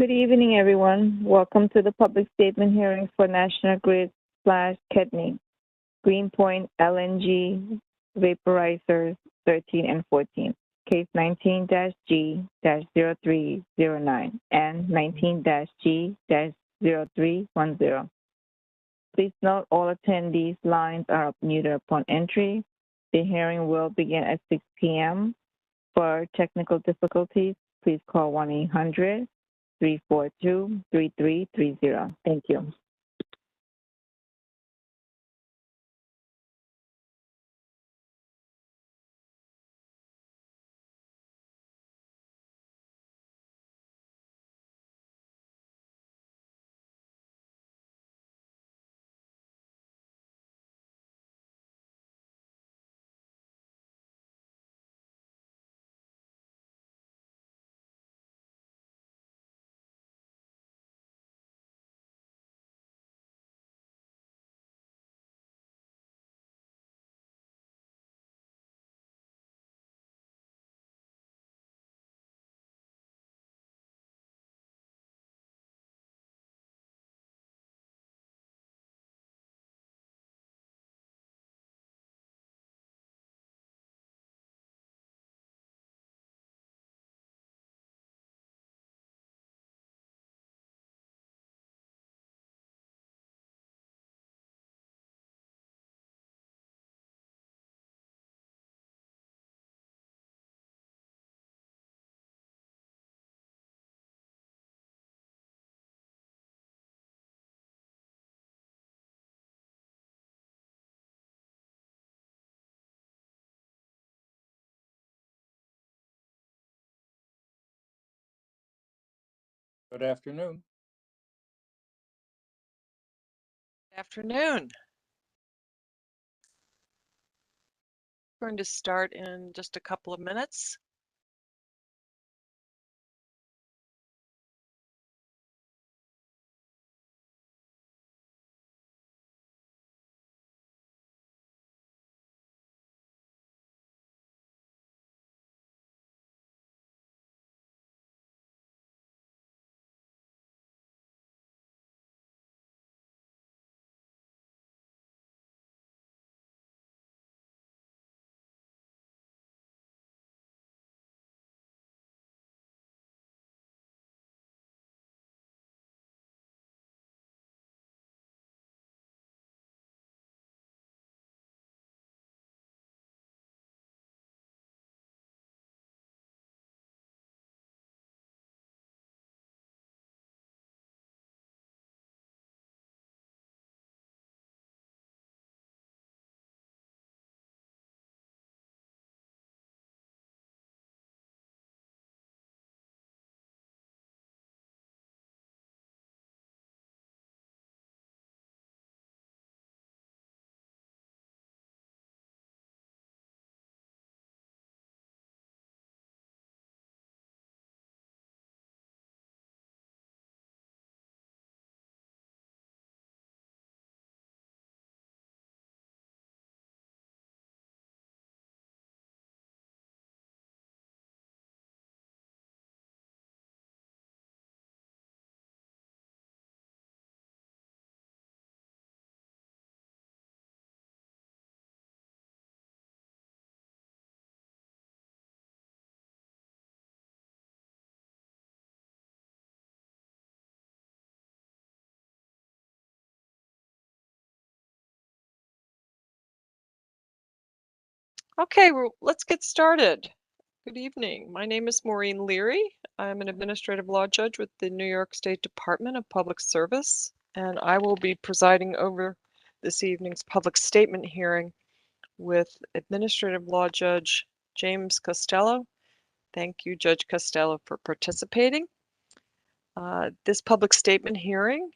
Good evening, everyone. Welcome to the public statement hearing for National Grid / KEDNY, Greenpoint LNG Vaporizers 13 and 14, case 19-G-0309 and 19-G-0310. Please note all attendees' lines are muted upon entry. The hearing will begin at 6 p.m. For technical difficulties, please call 1-800-342-3330. Thank you. Good afternoon. Afternoon. We're going to start in just a couple of minutes. Okay, well, let's get started. Good evening. My name is Maureen Leary. I'm an administrative law judge with the New York State Department of Public Service, and I will be presiding over this evening's public statement hearing with Administrative Law Judge James Costello. Thank you, Judge Costello, for participating. This public statement hearing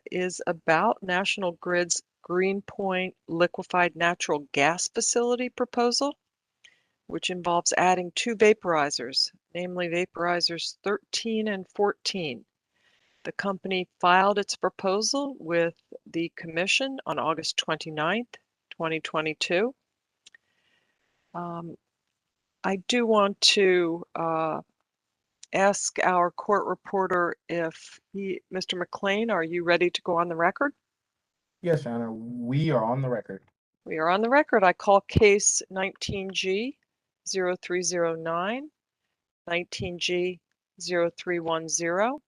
is about National Grid's Greenpoint liquefied natural gas facility proposal, which involves adding 2 vaporizers, namely Vaporizers 13 and 14. The company filed its proposal with the Commission on August 29th, 2022. I do want to ask our court reporter if Mr. McLean, are you ready to go on the record? Yes, Your Honor, we are on the record. We are on the record. I call case 19G 0309, 19G 0310.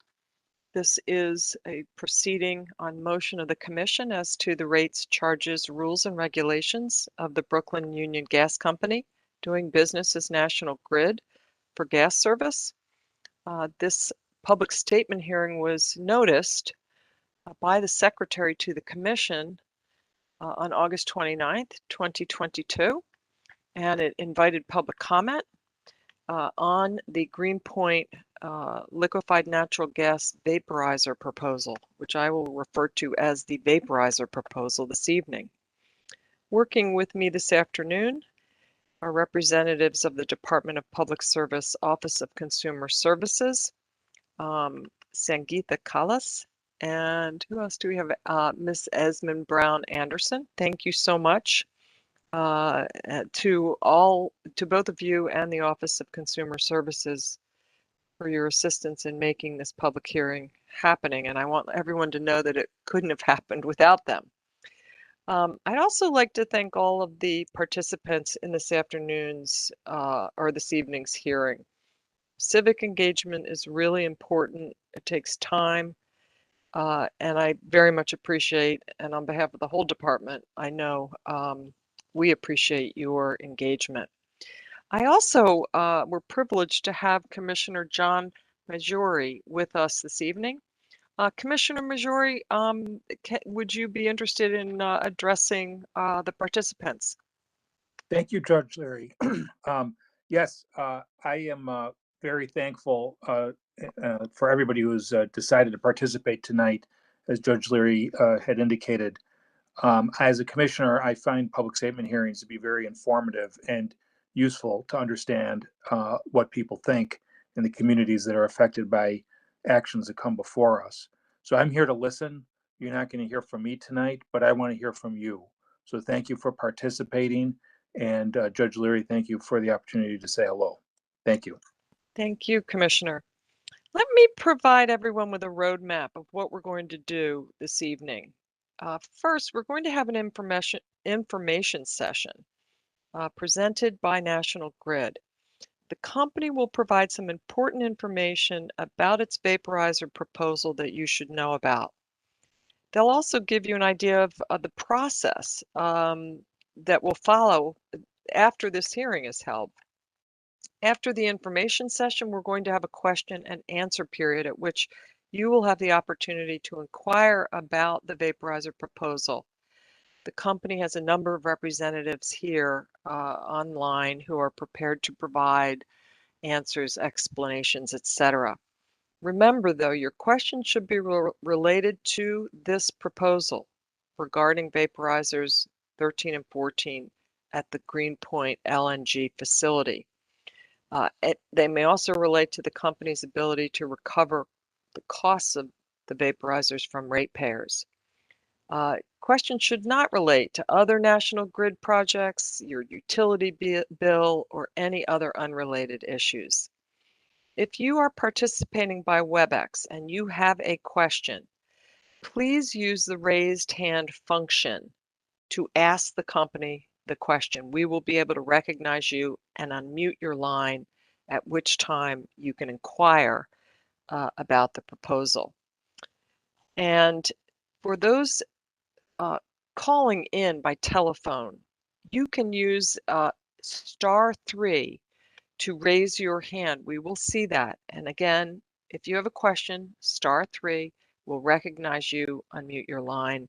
This is a proceeding on motion of the Commission as to the rates, charges, rules, and regulations of the Brooklyn Union Gas Company doing business as National Grid for gas service. This public statement hearing was noticed by the Secretary to the Commission on August 29th, 2022, and it invited public comment on the Greenpoint liquefied natural gas vaporizer proposal, which I will refer to as the Vaporizer proposal this evening. Working with me this afternoon are representatives of the Department of Public Service Office of Consumer Services, Sangeetha Kalas, and who else do we have? Ms. Esmond Brown Anderson. Thank you so much to both of you and the Office of Consumer Services for your assistance in making this public hearing happening. And I want everyone to know that it couldn't have happened without them. I'd also like to thank all of the participants in this afternoon's or this evening's hearing. Civic engagement is really important. It takes time. And I very much appreciate, and on behalf of the whole department, I know we appreciate your engagement. I also were privileged to have Commissioner John Maggiore with us this evening. Commissioner Maggiore, would you be interested in addressing the participants? Thank you, Judge Leary. Yes, I am very thankful for everybody who's decided to participate tonight, as Judge Leary had indicated. As a commissioner, I find public statement hearings to be very informative and useful to understand what people think in the communities that are affected by actions that come before us. So I'm here to listen. You're not going to hear from me tonight, but I want to hear from you. So thank you for participating. And Judge Leary, thank you for the opportunity to say hello. Thank you. Thank you, Commissioner. Let me provide everyone with a roadmap of what we're going to do this evening. First, we're going to have an information session presented by National Grid. The company will provide some important information about its vaporizer proposal that you should know about. They'll also give you an idea of the process that will follow after this hearing is held. After the information session, we're going to have a question and answer period at which you will have the opportunity to inquire about the vaporizer proposal. The company has a number of representatives here online who are prepared to provide answers, explanations, etc. Remember, though, your question should be related to this proposal regarding vaporizers 13 and 14 at the Greenpoint LNG facility. They may also relate to the company's ability to recover the costs of the vaporizers from ratepayers. Questions should not relate to other National Grid projects, your utility bill, or any other unrelated issues. If you are participating by WebEx and you have a question, please use the raised hand function to ask the company the question. We will be able to recognize you and unmute your line, at which time you can inquire about the proposal. And for those calling in by telephone, you can use *3 to raise your hand. We will see that. And again, if you have a question, *3 will recognize you, unmute your line,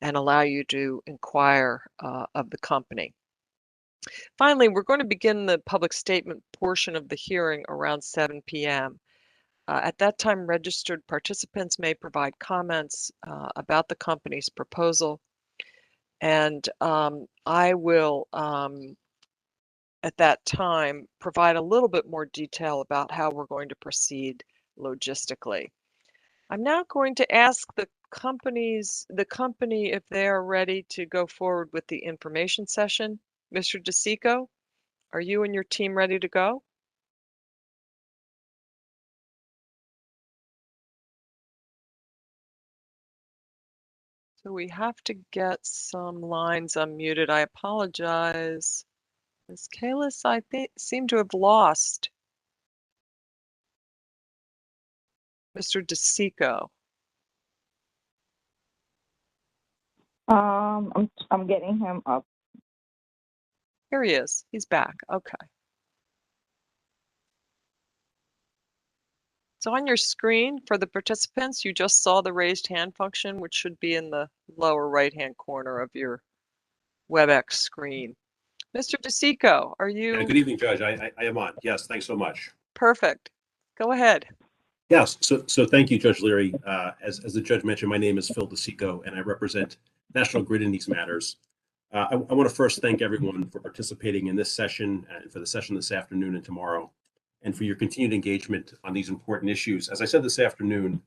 and allow you to inquire of the company. Finally, we're going to begin the public statement portion of the hearing around 7 p.m. At that time, registered participants may provide comments about the company's proposal. And I will, at that time, provide a little bit more detail about how we're going to proceed logistically. I'm now going to ask the company if they are ready to go forward with the information session. Mr. DeSico, are you and your team ready to go? So we have to get some lines unmuted. I apologize. Ms. Kalis, I seem to have lost Mr. DeSico. I'm getting him up. Here he is. He's back. Okay. So on your screen, for the participants, you just saw the raised hand function, which should be in the lower right-hand corner of your WebEx screen. Mr. DeSico, are you? Good evening, Judge. I am on. Yes, thanks so much. Perfect. Go ahead. Yes, so thank you, Judge Leary. As the judge mentioned, my name is Phil DeSico, and I represent National Grid in these matters. I want to first thank everyone for participating in this session and for the session this afternoon and tomorrow, and for your continued engagement on these important issues. As I said this afternoon,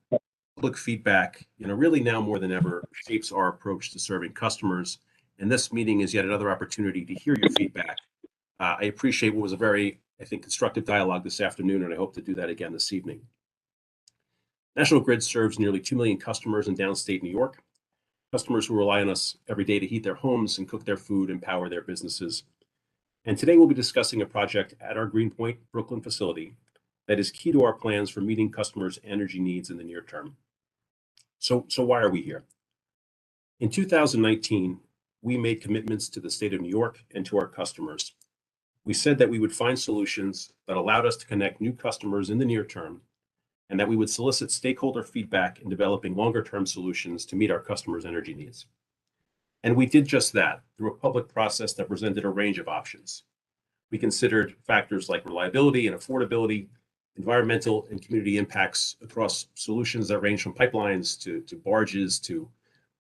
public feedback, really now more than ever, shapes our approach to serving customers. And this meeting is yet another opportunity to hear your feedback. I appreciate what was a very, I think, constructive dialogue this afternoon, and I hope to do that again this evening. National Grid serves nearly 2 million customers in downstate New York, customers who rely on us every day to heat their homes and cook their food and power their businesses. And today we'll be discussing a project at our Greenpoint, Brooklyn facility that is key to our plans for meeting customers' energy needs in the near term. So why are we here? In 2019, we made commitments to the state of New York and to our customers. We said that we would find solutions that allowed us to connect new customers in the near term, and that we would solicit stakeholder feedback in developing longer-term solutions to meet our customers' energy needs. And we did just that through a public process that presented a range of options. We considered factors like reliability and affordability, environmental and community impacts across solutions that range from pipelines to barges to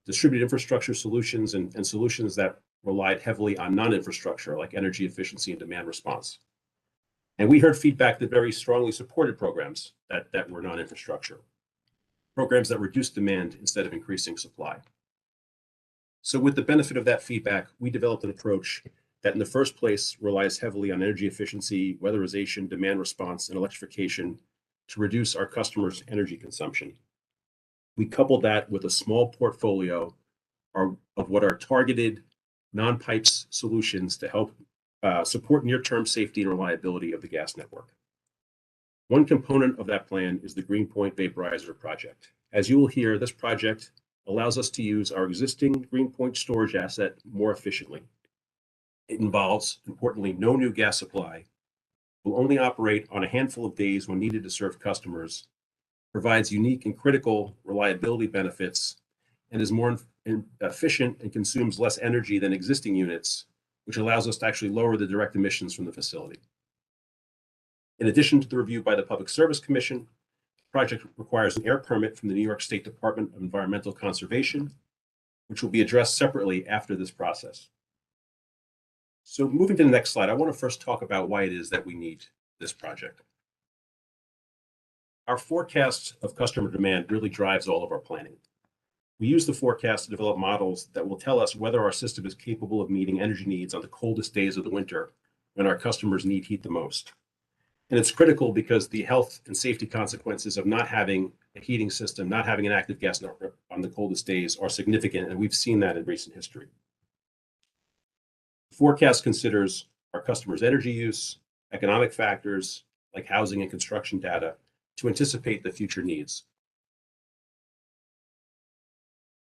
distributed infrastructure solutions and solutions that relied heavily on non-infrastructure like energy efficiency and demand response. And we heard feedback that very strongly supported programs that were non-infrastructure, programs that reduced demand instead of increasing supply. So with the benefit of that feedback, we developed an approach that in the first place relies heavily on energy efficiency, weatherization, demand response, and electrification to reduce our customers' energy consumption. We coupled that with a small portfolio of what are targeted non-pipes solutions to help support near-term safety and reliability of the gas network. One component of that plan is the Greenpoint Vaporizer project. As you will hear, this project allows us to use our existing Greenpoint storage asset more efficiently. It involves, importantly, no new gas supply, will only operate on a handful of days when needed to serve customers, provides unique and critical reliability benefits, and is more efficient and consumes less energy than existing units, which allows us to actually lower the direct emissions from the facility. In addition to the review by the Public Service Commission, the project requires an air permit from the New York State Department of Environmental Conservation, which will be addressed separately after this process. So moving to the next slide, I want to first talk about why it is that we need this project. Our forecast of customer demand really drives all of our planning. We use the forecast to develop models that will tell us whether our system is capable of meeting energy needs on the coldest days of the winter when our customers need heat the most. And it's critical because the health and safety consequences of not having a heating system, not having an active gas network on the coldest days are significant, and we've seen that in recent history. The forecast considers our customers' energy use, economic factors like housing and construction data to anticipate the future needs.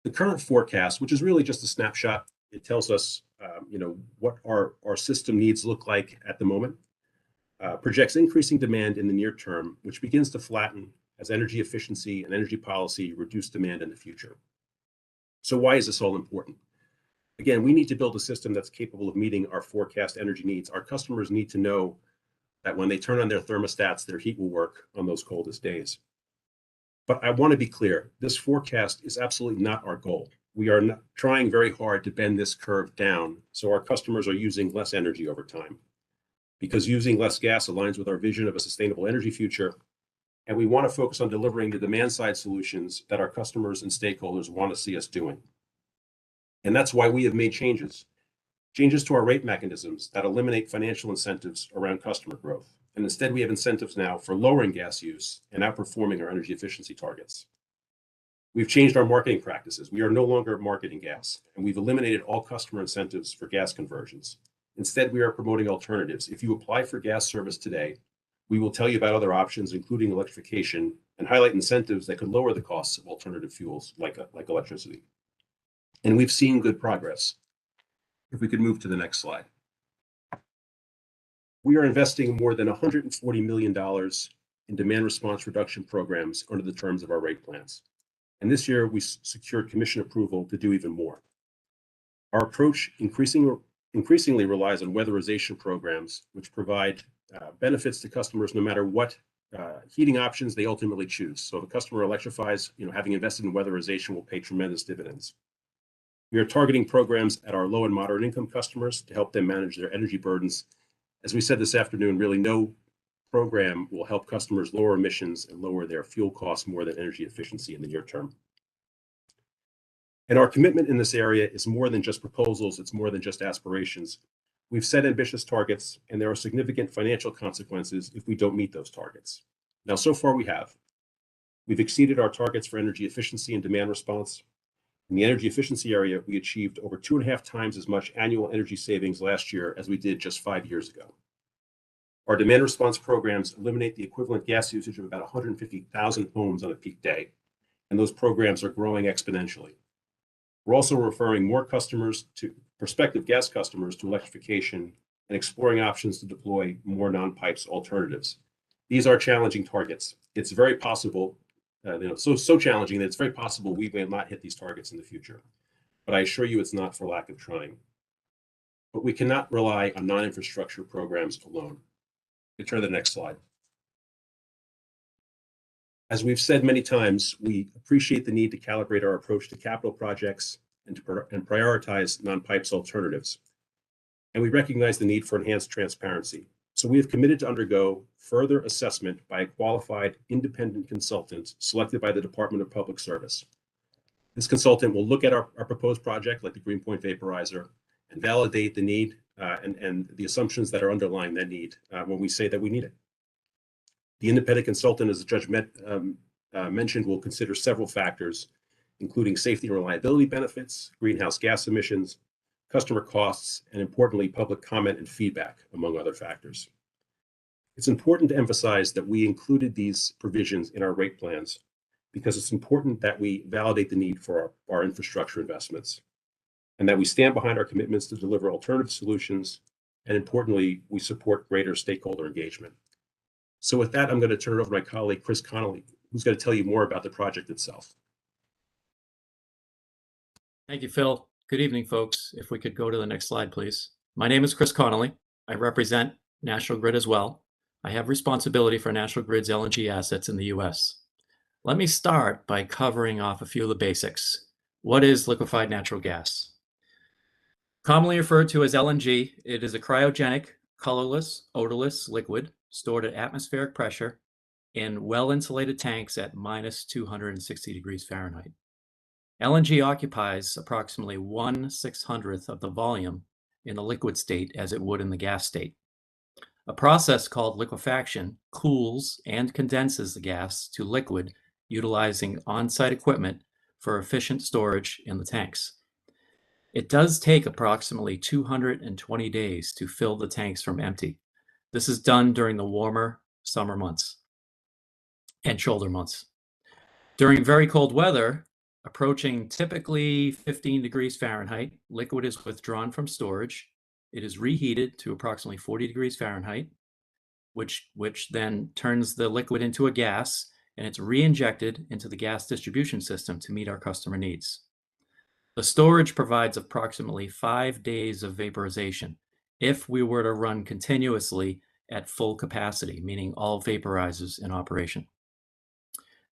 The current forecast, which is really just a snapshot, it tells us what our system needs look like at the moment, projects increasing demand in the near term, which begins to flatten as energy efficiency and energy policy reduce demand in the future. So why is this all important? Again, we need to build a system that's capable of meeting our forecast energy needs. Our customers need to know that when they turn on their thermostats, their heat will work on those coldest days. But I want to be clear, this forecast is absolutely not our goal. We are not trying very hard to bend this curve down so our customers are using less energy over time, because using less gas aligns with our vision of a sustainable energy future, and we want to focus on delivering the demand side solutions that our customers and stakeholders want to see us doing. And that's why we have made changes to our rate mechanisms that eliminate financial incentives around customer growth. And instead, we have incentives now for lowering gas use and outperforming our energy efficiency targets. We've changed our marketing practices. We are no longer marketing gas, and we've eliminated all customer incentives for gas conversions. Instead, we are promoting alternatives. If you apply for gas service today, we will tell you about other options, including electrification, and highlight incentives that could lower the costs of alternative fuels like electricity. And we've seen good progress. If we could move to the next slide. We are investing more than $140 million in demand response reduction programs under the terms of our rate plans. And this year, we secured commission approval to do even more. Our approach increasingly relies on weatherization programs, which provide benefits to customers no matter what heating options they ultimately choose. So if a customer electrifies, having invested in weatherization will pay tremendous dividends. We are targeting programs at our low and moderate income customers to help them manage their energy burdens. As we said this afternoon, really no program will help customers lower emissions and lower their fuel costs more than energy efficiency in the near term. And our commitment in this area is more than just proposals, it's more than just aspirations. We've set ambitious targets, and there are significant financial consequences if we don't meet those targets. Now, so far we have. We've exceeded our targets for energy efficiency and demand response. In the energy efficiency area, we achieved over 2.5 times as much annual energy savings last year as we did just 5 years ago. Our demand response programs eliminate the equivalent gas usage of about 150,000 homes on a peak day, and those programs are growing exponentially. We're also referring more prospective gas customers to electrification and exploring options to deploy more non-pipes alternatives. These are challenging targets. It's very possible, so challenging that it's very possible we may not hit these targets in the future. But I assure you it's not for lack of trying. But we cannot rely on non-infrastructure programs alone. You turn to the next slide. As we've said many times, we appreciate the need to calibrate our approach to capital projects and prioritize non-pipes alternatives. And we recognize the need for enhanced transparency. So we have committed to undergo further assessment by a qualified independent consultant selected by the Department of Public Service. This consultant will look at our proposed project, like the Greenpoint Vaporizer, and validate the need and the assumptions that are underlying that need when we say that we need it. The independent consultant, as the judge mentioned, will consider several factors, including safety and reliability benefits, greenhouse gas emissions, customer costs, and importantly, public comment and feedback, among other factors. It's important to emphasize that we included these provisions in our rate plans because it's important that we validate the need for our infrastructure investments and that we stand behind our commitments to deliver alternative solutions, and importantly, we support greater stakeholder engagement. So with that, I'm going to turn it over to my colleague, Chris Connolly, who's going to tell you more about the project itself. Thank you, Phil. Good evening, folks. If we could go to the next slide, please. My name is Chris Connolly. I represent National Grid as well. I have responsibility for National Grid's LNG assets in the US. Let me start by covering off a few of the basics. What is liquefied natural gas? Commonly referred to as LNG, it is a cryogenic, colorless, odorless liquid stored at atmospheric pressure in well-insulated tanks at minus 260 degrees Fahrenheit. LNG occupies approximately 1/600th of the volume in the liquid state as it would in the gas state. A process called liquefaction cools and condenses the gas to liquid utilizing on-site equipment for efficient storage in the tanks. It does take approximately 220 days to fill the tanks from empty. This is done during the warmer summer months and shoulder months. During very cold weather, approaching typically 15 degrees Fahrenheit, liquid is withdrawn from storage. It is reheated to approximately 40 degrees Fahrenheit, which then turns the liquid into a gas, and it's re-injected into the gas distribution system to meet our customer needs. The storage provides approximately 5 days of vaporization if we were to run continuously at full capacity, meaning all vaporizers in operation.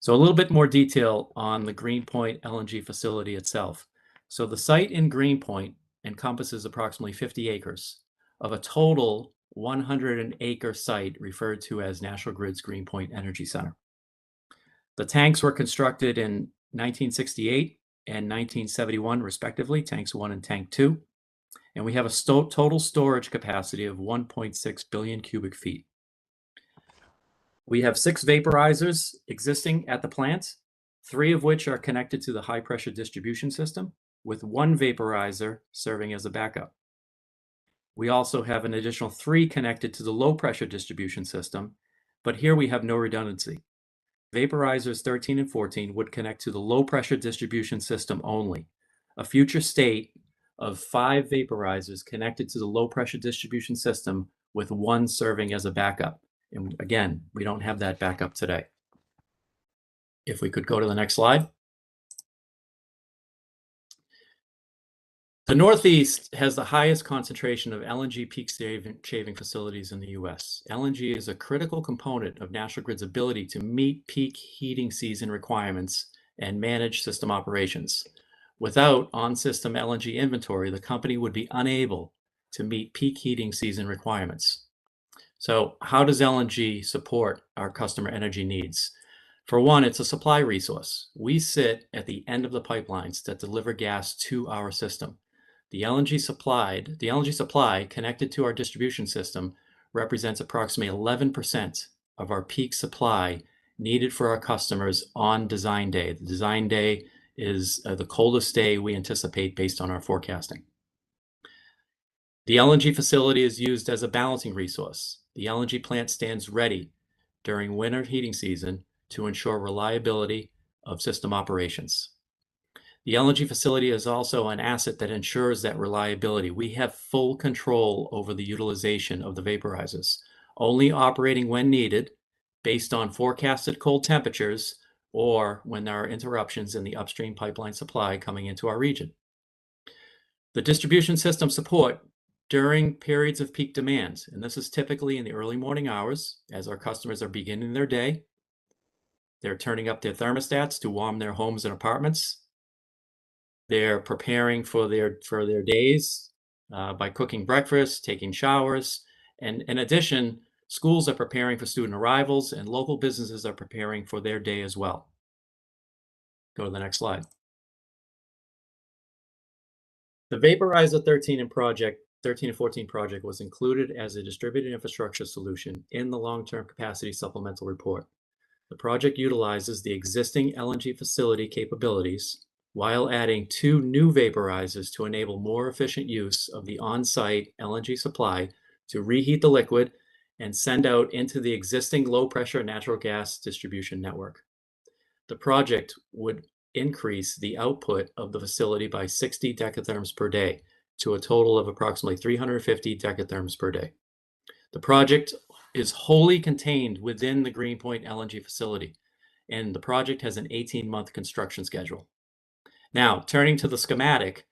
So a little bit more detail on the Greenpoint LNG facility itself. So the site in Greenpoint encompasses approximately 50 acres of a total 100-acre site referred to as National Grid's Greenpoint Energy Center. The tanks were constructed in 1968 and 1971, respectively, tanks 1 and tank 2. And we have a total storage capacity of 1.6 billion cubic feet. We have 6 vaporizers existing at the plant. 3 of which are connected to the high pressure distribution system, with 1 vaporizer serving as a backup. We also have an additional 3 connected to the low pressure distribution system, but here we have no redundancy. Vaporizers 13 and 14 would connect to the low pressure distribution system only. A future state of 5 vaporizers connected to the low pressure distribution system with 1 serving as a backup. And again, we don't have that backup today. If we could go to the next slide. The Northeast has the highest concentration of LNG peak shaving facilities in the US. LNG is a critical component of National Grid's ability to meet peak heating season requirements and manage system operations. Without on-system LNG inventory, the company would be unable to meet peak heating season requirements. So how does LNG support our customer energy needs? For one, it's a supply resource. We sit at the end of the pipelines that deliver gas to our system. The LNG supply connected to our distribution system represents approximately 11% of our peak supply needed for our customers on design day. The design day is the coldest day we anticipate based on our forecasting. The LNG facility is used as a balancing resource. The LNG plant stands ready during winter heating season to ensure reliability of system operations. The LNG facility is also an asset that ensures that reliability. We have full control over the utilization of the vaporizers, only operating when needed based on forecasted cold temperatures or when there are interruptions in the upstream pipeline supply coming into our region. The distribution system support during periods of peak demand, and this is typically in the early morning hours as our customers are beginning their day. They're turning up their thermostats to warm their homes and apartments. They're preparing for their days by cooking breakfast, taking showers, and in addition, schools are preparing for student arrivals and local businesses are preparing for their day as well. Go to the next slide. The Vaporizer 13 and 14 project was included as a distributed infrastructure solution in the long-term capacity supplemental report. The project utilizes the existing LNG facility capabilities while adding 2 new vaporizers to enable more efficient use of the on-site LNG supply to reheat the liquid and send out into the existing low-pressure natural gas distribution network. The project would increase the output of the facility by 60 decatherms per day to a total of approximately 350 decatherms per day. The project is wholly contained within the Greenpoint LNG facility, and the project has an 18-month construction schedule. Now, turning to the schematic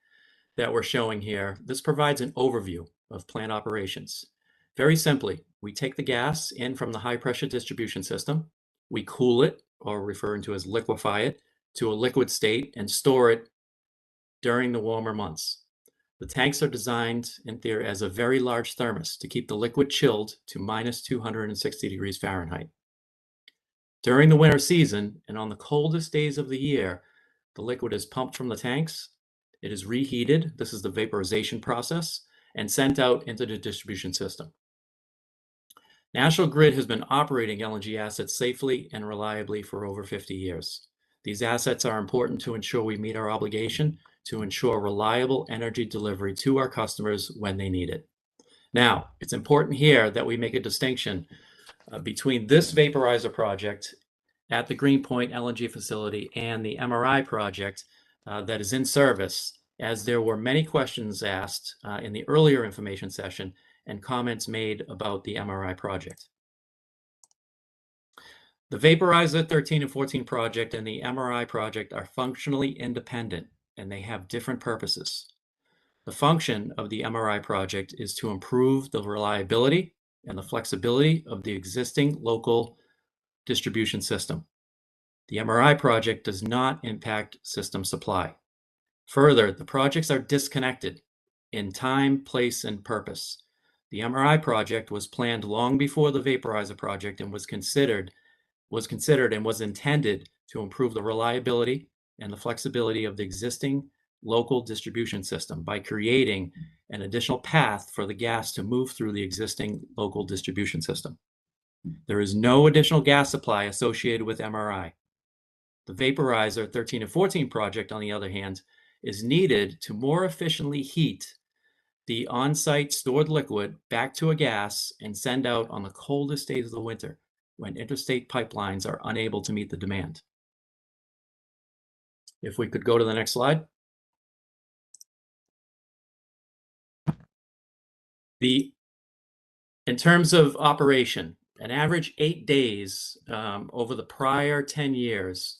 that we're showing here, this provides an overview of plant operations. Very simply, we take the gas in from the high pressure distribution system, we cool it, or referring to as liquefy it, to a liquid state and store it during the warmer months. The tanks are designed in theory as a very large thermos to keep the liquid chilled to minus 260 degrees Fahrenheit. During the winter season and on the coldest days of the year, the liquid is pumped from the tanks, it is reheated, this is the vaporization process, and sent out into the distribution system. National Grid has been operating LNG assets safely and reliably for over 50 years. These assets are important to ensure we meet our obligation to ensure reliable energy delivery to our customers when they need it. Now, it's important here that we make a distinction between this vaporizer project at the Greenpoint LNG facility and the MRI project that is in service, as there were many questions asked in the earlier information session and comments made about the MRI project. The Vaporizer 13 and 14 project and the MRI project are functionally independent, and they have different purposes. The function of the MRI project is to improve the reliability and the flexibility of the existing local distribution system. The MRI project does not impact system supply. Further, the projects are disconnected in time, place, and purpose. The MRI project was planned long before the Vaporizer project and was considered and was intended to improve the reliability and the flexibility of the existing local distribution system by creating an additional path for the gas to move through the existing local distribution system. There is no additional gas supply associated with MRI. The Vaporizer 13 and 14 project, on the other hand, is needed to more efficiently heat the on-site stored liquid back to a gas and send out on the coldest days of the winter when interstate pipelines are unable to meet the demand. If we could go to the next slide. In terms of operation, an average 8 days over the prior 10 years,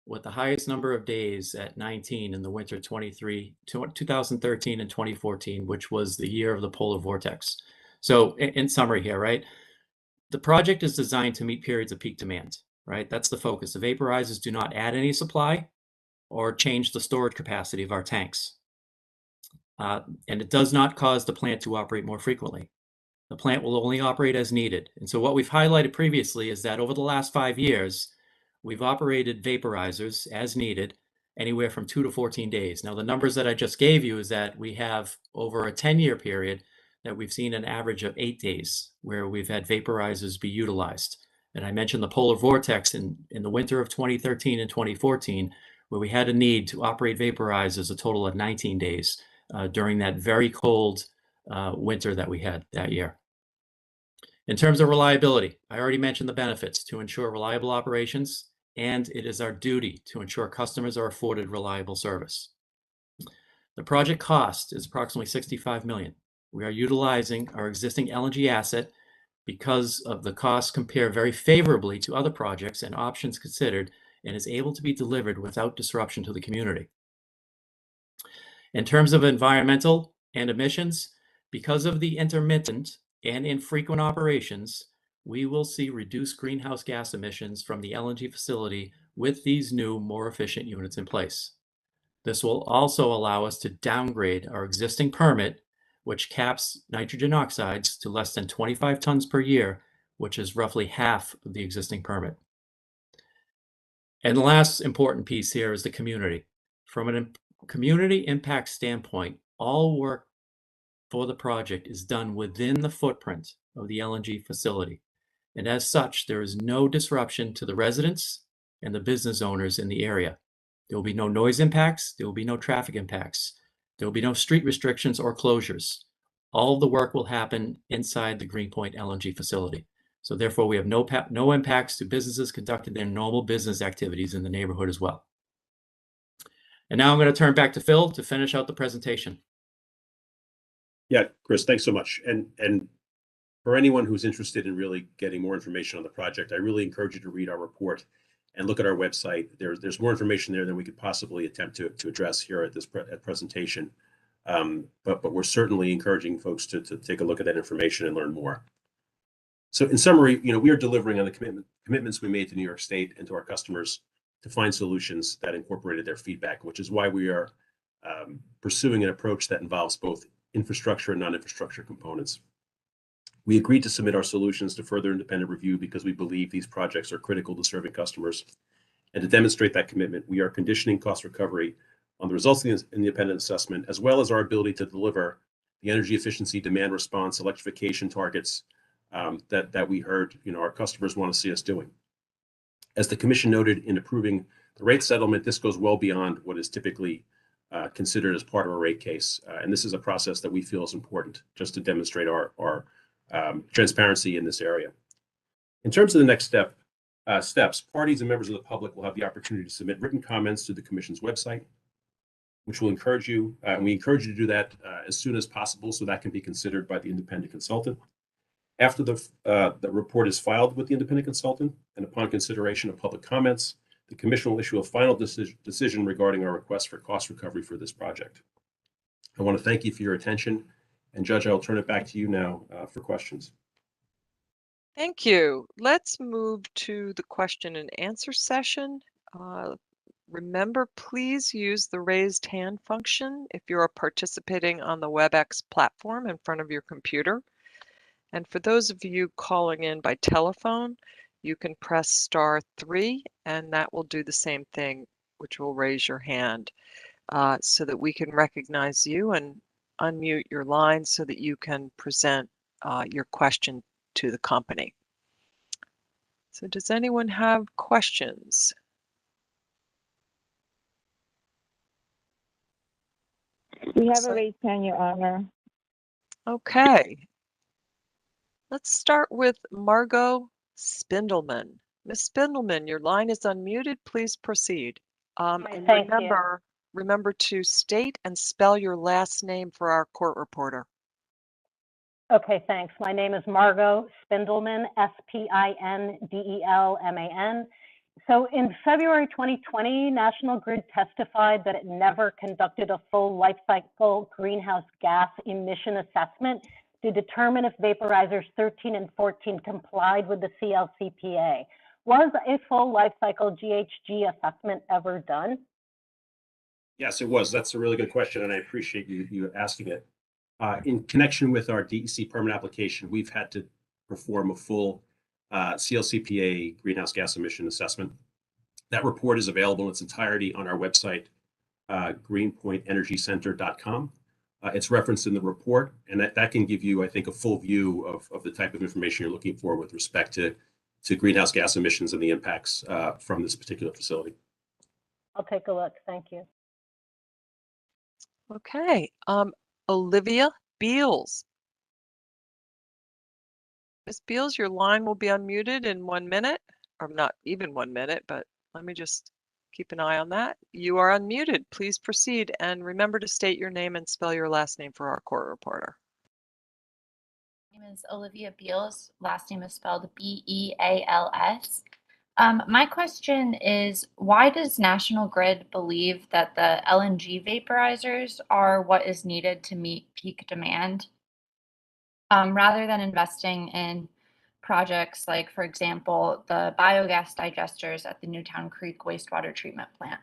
with the highest number of days at 19 in the winter 2013 and 2014, which was the year of the polar vortex. So in summary here, right, the project is designed to meet periods of peak demand, right? That's the focus. The vaporizers do not add any supply or change the storage capacity of our tanks. And it does not cause the plant to operate more frequently. The plant will only operate as needed. And so what we've highlighted previously is that over the last 5 years, we've operated vaporizers as needed anywhere from 2 to 14 days. Now, the numbers that I just gave you is that we have over a 10-year period that we've seen an average of 8 days where we've had vaporizers be utilized. And I mentioned the polar vortex in the winter of 2013 and 2014, where we had a need to operate vaporizers a total of 19 days during that very cold winter that we had that year. In terms of reliability, I already mentioned the benefits to ensure reliable operations, and it is our duty to ensure customers are afforded reliable service. The project cost is approximately $65 million. We are utilizing our existing LNG asset because of the costs compare very favorably to other projects and options considered, and is able to be delivered without disruption to the community. In terms of environmental and emissions, because of the intermittent and infrequent operations, we will see reduced greenhouse gas emissions from the LNG facility with these new, more efficient units in place. This will also allow us to downgrade our existing permit, which caps nitrogen oxides to less than 25 tons per year, which is roughly half of the existing permit. And the last important piece here is the community. From a community impact standpoint, all work for the project is done within the footprint of the LNG facility. And as such, there is no disruption to the residents and the business owners in the area. There will be no noise impacts. There will be no traffic impacts. There will be no street restrictions or closures. All of the work will happen inside the Greenpoint LNG facility. So therefore, we have no impacts to businesses conducting their normal business activities in the neighborhood as well. And now I'm going to turn back to Phil to finish out the presentation. Yeah, Chris, thanks so much. And for anyone who's interested in really getting more information on the project, I really encourage you to read our report and look at our website. There's more information there than we could possibly attempt to address here at this presentation. But we're certainly encouraging folks to take a look at that information and learn more. So in summary, we are delivering on the commitments we made to New York State and to our customers to find solutions that incorporated their feedback, which is why we are pursuing an approach that involves both infrastructure and non-infrastructure components. We agreed to submit our solutions to further independent review because we believe these projects are critical to serving customers. And to demonstrate that commitment, we are conditioning cost recovery on the results of the independent assessment, as well as our ability to deliver the energy efficiency, demand response, electrification targets that we heard our customers want to see us doing. As the Commission noted in approving the rate settlement, this goes well beyond what is typically considered as part of a rate case. And this is a process that we feel is important just to demonstrate our transparency in this area. In terms of the next steps, parties and members of the public will have the opportunity to submit written comments to the Commission's website, which will encourage you, and we encourage you to do that as soon as possible so that can be considered by the independent consultant. After the report is filed with the independent consultant and upon consideration of public comments, the Commission will issue a final decision regarding our request for cost recovery for this project. I want to thank you for your attention. And Judge, I'll turn it back to you now for questions. Thank you. Let's move to the question and answer session. Remember, please use the raised hand function if you are participating on the WebEx platform in front of your computer. And for those of you calling in by telephone, you can press *3 and that will do the same thing, which will raise your hand so that we can recognize you and unmute your line so that you can present your question to the company. So does anyone have questions? We have a raised hand, Your Honor. Okay. Let's start with Margot Spindleman. Ms. Spindleman, your line is unmuted. Please proceed. And thank remember to state and spell your last name for our court reporter. Okay, thanks. My name is Margot Spindleman, Spindelman. So in February 2020, National Grid testified that it never conducted a full life cycle greenhouse gas emission assessment to determine if vaporizers 13 and 14 complied with the CLCPA. Was a full life cycle GHG assessment ever done? Yes, it was. That's a really good question, and I appreciate you asking it. In connection with our DEC permit application, we've had to perform a full CLCPA greenhouse gas emission assessment. That report is available in its entirety on our website, greenpointenergycenter.com. It's referenced in the report, and that can give you, I think, a full view of the type of information you're looking for with respect to greenhouse gas emissions and the impacts from this particular facility. I'll take a look. Thank you. Okay. Olivia Beals. Ms. Beals, your line will be unmuted in 1 minute, or not even 1 minute, but let me just keep an eye on that. You are unmuted. Please proceed, and remember to state your name and spell your last name for our court reporter. My name is Olivia Beals. Last name is spelled B-E-A-L-S. My question is, why does National Grid believe that the LNG vaporizers are what is needed to meet peak demand, rather than investing in projects like, for example, the biogas digesters at the Newtown Creek wastewater treatment plant?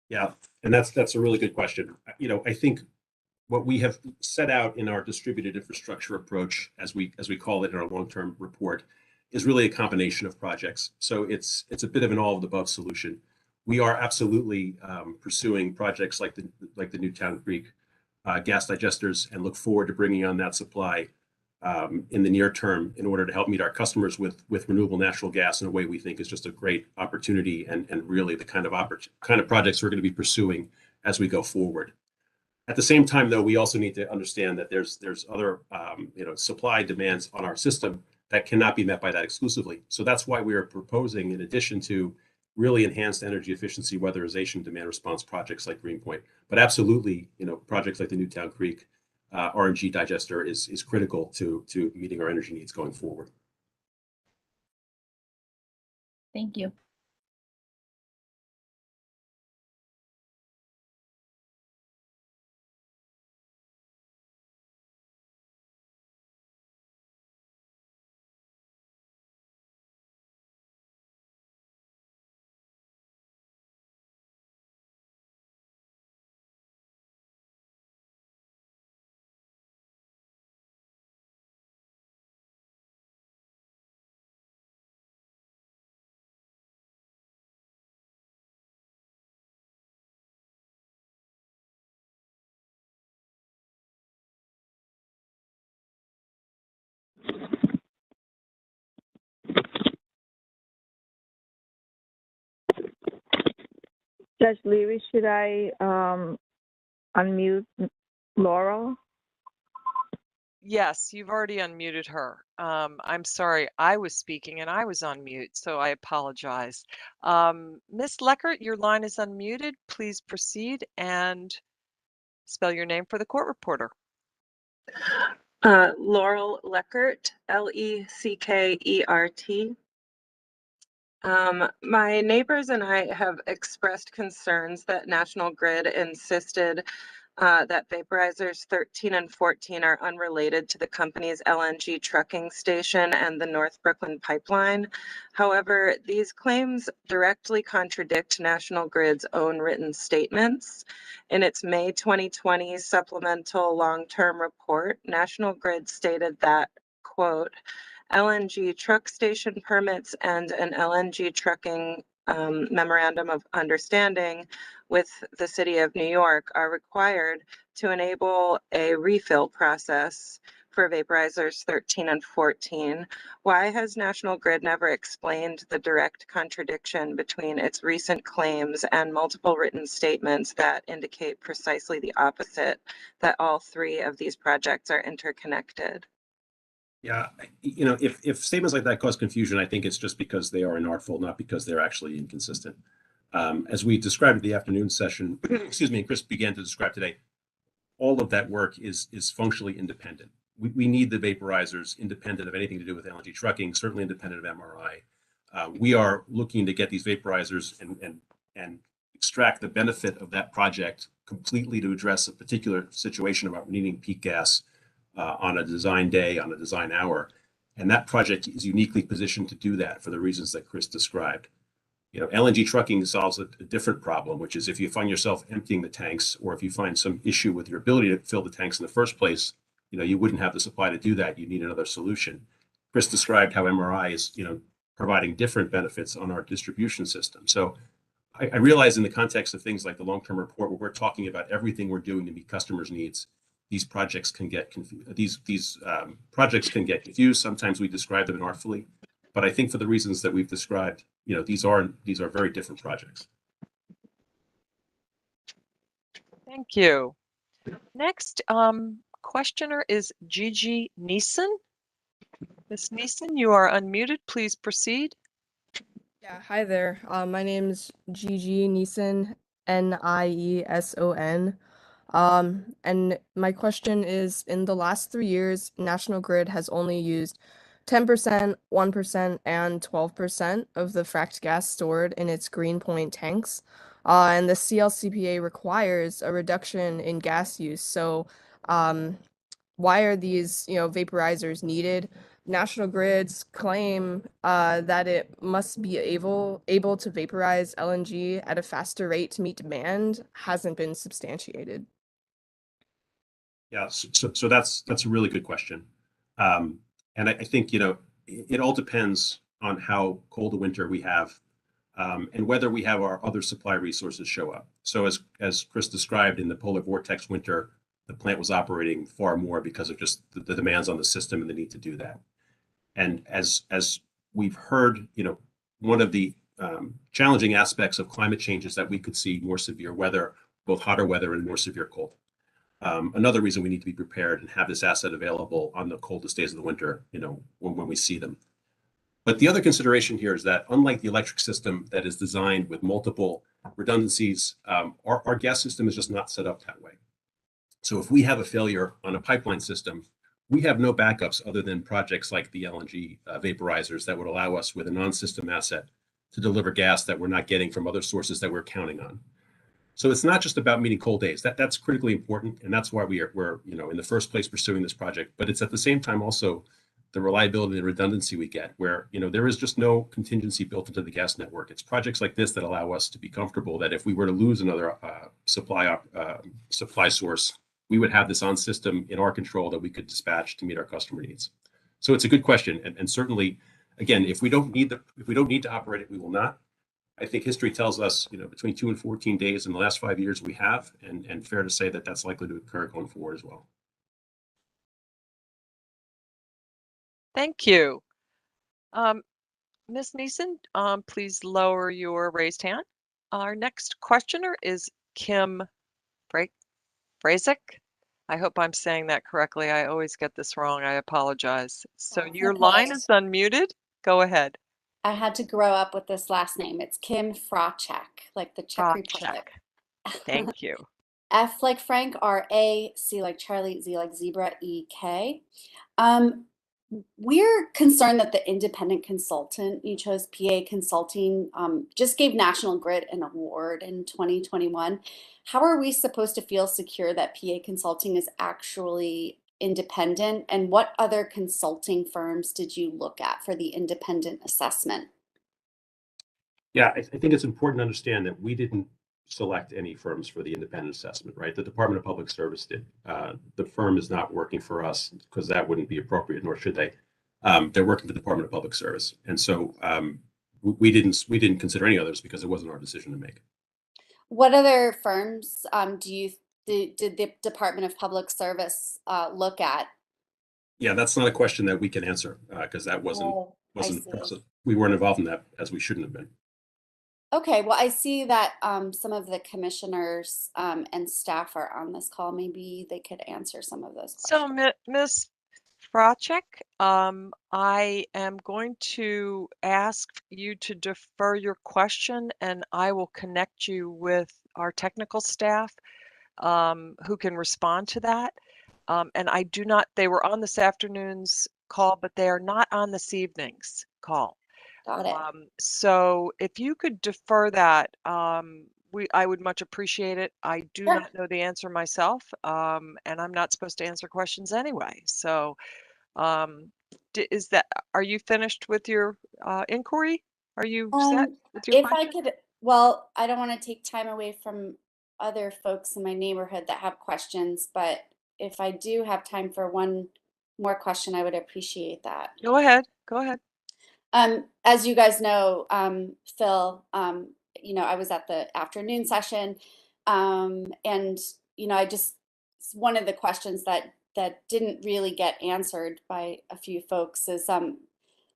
Yeah, and that's a really good question. I think what we have set out in our distributed infrastructure approach, as we call it in our long-term report, is really a combination of projects. So it's a bit of an all-of-the-above solution. We are absolutely pursuing projects like the Newtown Creek gas digesters, and look forward to bringing on that supply in the near term in order to help meet our customers with renewable natural gas in a way we think is just a great opportunity, and really the kind of projects we're going to be pursuing as we go forward. At the same time, though, we also need to understand that there's other supply demands on our system that cannot be met by that exclusively. So that's why we are proposing, in addition to really enhanced energy efficiency weatherization demand response projects like Greenpoint, but absolutely, projects like the Newtown Creek RNG digester is critical to meeting our energy needs going forward. Thank you. Judge Leary, should I unmute Laurel? Yes, you've already unmuted her. I'm sorry, I was speaking and I was on mute, so I apologize. Ms. Leckert, your line is unmuted. Please proceed and spell your name for the court reporter. Laurel Leckert, Leckert. My neighbors and I have expressed concerns that National Grid insisted that Vaporizers 13 and 14 are unrelated to the company's LNG trucking station and the North Brooklyn pipeline. However, these claims directly contradict National Grid's own written statements. In its May 2020 supplemental long-term report, National Grid stated that, quote, LNG truck station permits and an LNG trucking memorandum of understanding with the City of New York are required to enable a refill process for vaporizers 13 and 14. Why has National Grid never explained the direct contradiction between its recent claims and multiple written statements that indicate precisely the opposite, that all three of these projects are interconnected? Yeah, if statements like that cause confusion, I think it's just because they are inartful, not because they're actually inconsistent. As we described at the afternoon session, excuse me, and Chris began to describe today, all of that work is functionally independent. We need the vaporizers independent of anything to do with LNG trucking, certainly independent of MRI. We are looking to get these vaporizers and extract the benefit of that project completely to address a particular situation about needing peak gas on a design day, on a design hour. And that project is uniquely positioned to do that for the reasons that Chris described. LNG trucking solves a different problem, which is if you find yourself emptying the tanks, or if you find some issue with your ability to fill the tanks in the first place, you wouldn't have the supply to do that. You need another solution. Chris described how MRI is, providing different benefits on our distribution system. So I realize in the context of things like the long-term report, where we're talking about everything we're doing to meet customers' needs, these projects can get confused. These projects can get confused. Sometimes we describe them inartfully, but I think for the reasons that we've described, these are very different projects. Thank you. Next questioner is Gigi Neeson. Ms. Neeson, you are unmuted. Please proceed. Yeah, hi there. My name is Gigi Neeson, Nieson. And my question is, in the last 3 years, National Grid has only used 10%, 1%, and 12% of the fracked gas stored in its Greenpoint tanks. And the CLCPA requires a reduction in gas use. So, why are these, vaporizers needed? National Grid's claim that it must be able to vaporize LNG at a faster rate to meet demand hasn't been substantiated. Yeah, so that's a really good question. And I think, it all depends on how cold a winter we have, and whether we have our other supply resources show up. So as Chris described, in the polar vortex winter, the plant was operating far more because of just the demands on the system and the need to do that. And as we've heard, one of the challenging aspects of climate change is that we could see more severe weather, both hotter weather and more severe cold. Another reason we need to be prepared and have this asset available on the coldest days of the winter, when we see them. But the other consideration here is that unlike the electric system that is designed with multiple redundancies, our gas system is just not set up that way. So if we have a failure on a pipeline system, we have no backups other than projects like the LNG vaporizers that would allow us with a non-system asset to deliver gas that we're not getting from other sources that we're counting on. So it's not just about meeting cold days. That's critically important, and that's why we're in the first place pursuing this project. But it's at the same time also the reliability and redundancy we get, where there is just no contingency built into the gas network. It's projects like this that allow us to be comfortable that if we were to lose another supply source, we would have this on system in our control that we could dispatch to meet our customer needs. So it's a good question, and certainly, again, if we don't need to operate it, we will not. I think history tells us, between 2 and 14 days in the last 5 years we have, and fair to say that that's likely to occur going forward as well. Thank you. Ms. Neeson, please lower your raised hand. Our next questioner is Kim Brasic. I hope I'm saying that correctly. I always get this wrong. I apologize. So your line is unmuted. Go ahead. I had to grow up with this last name. It's Kim Fracek, like the Czech Republic. Thank you. F like Frank, R-A, C like Charlie, Z like Zebra, E-K. We're concerned that the independent consultant you chose, PA Consulting, just gave National Grid an award in 2021. How are we supposed to feel secure that PA Consulting is actually independent? And what other consulting firms did you look at for the independent assessment? Yeah, I think it's important to understand that we didn't select any firms for the independent assessment, right? The Department of Public Service did. The firm is not working for us because that wouldn't be appropriate, nor should they. They're working for the Department of Public Service, and so we didn't consider any others because it wasn't our decision to make. What other firms did the Department of Public Service look at? Yeah, that's not a question that we can answer because that Oh, I see. we weren't involved in that as we shouldn't have been. Okay, well, I see that some of the commissioners and staff are on this call. Maybe they could answer some of those So, questions. Ms. Fracek, I am going to ask you to defer your question, and I will connect you with our technical staff who can respond to that. And I do not, they were on this afternoon's call, but they are not on this evening's call. Got it. So if you could defer that, I would much appreciate it. I do Sure. not know the answer myself, and I'm not supposed to answer questions anyway. So are you finished with your inquiry? Are you set with your If question? I could, well, I don't want to take time away from other folks in my neighborhood that have questions, but if I do have time for one more question, I would appreciate that. Go ahead. Go ahead. As you guys know, Phil, I was at the afternoon session, and one of the questions that didn't really get answered by a few folks is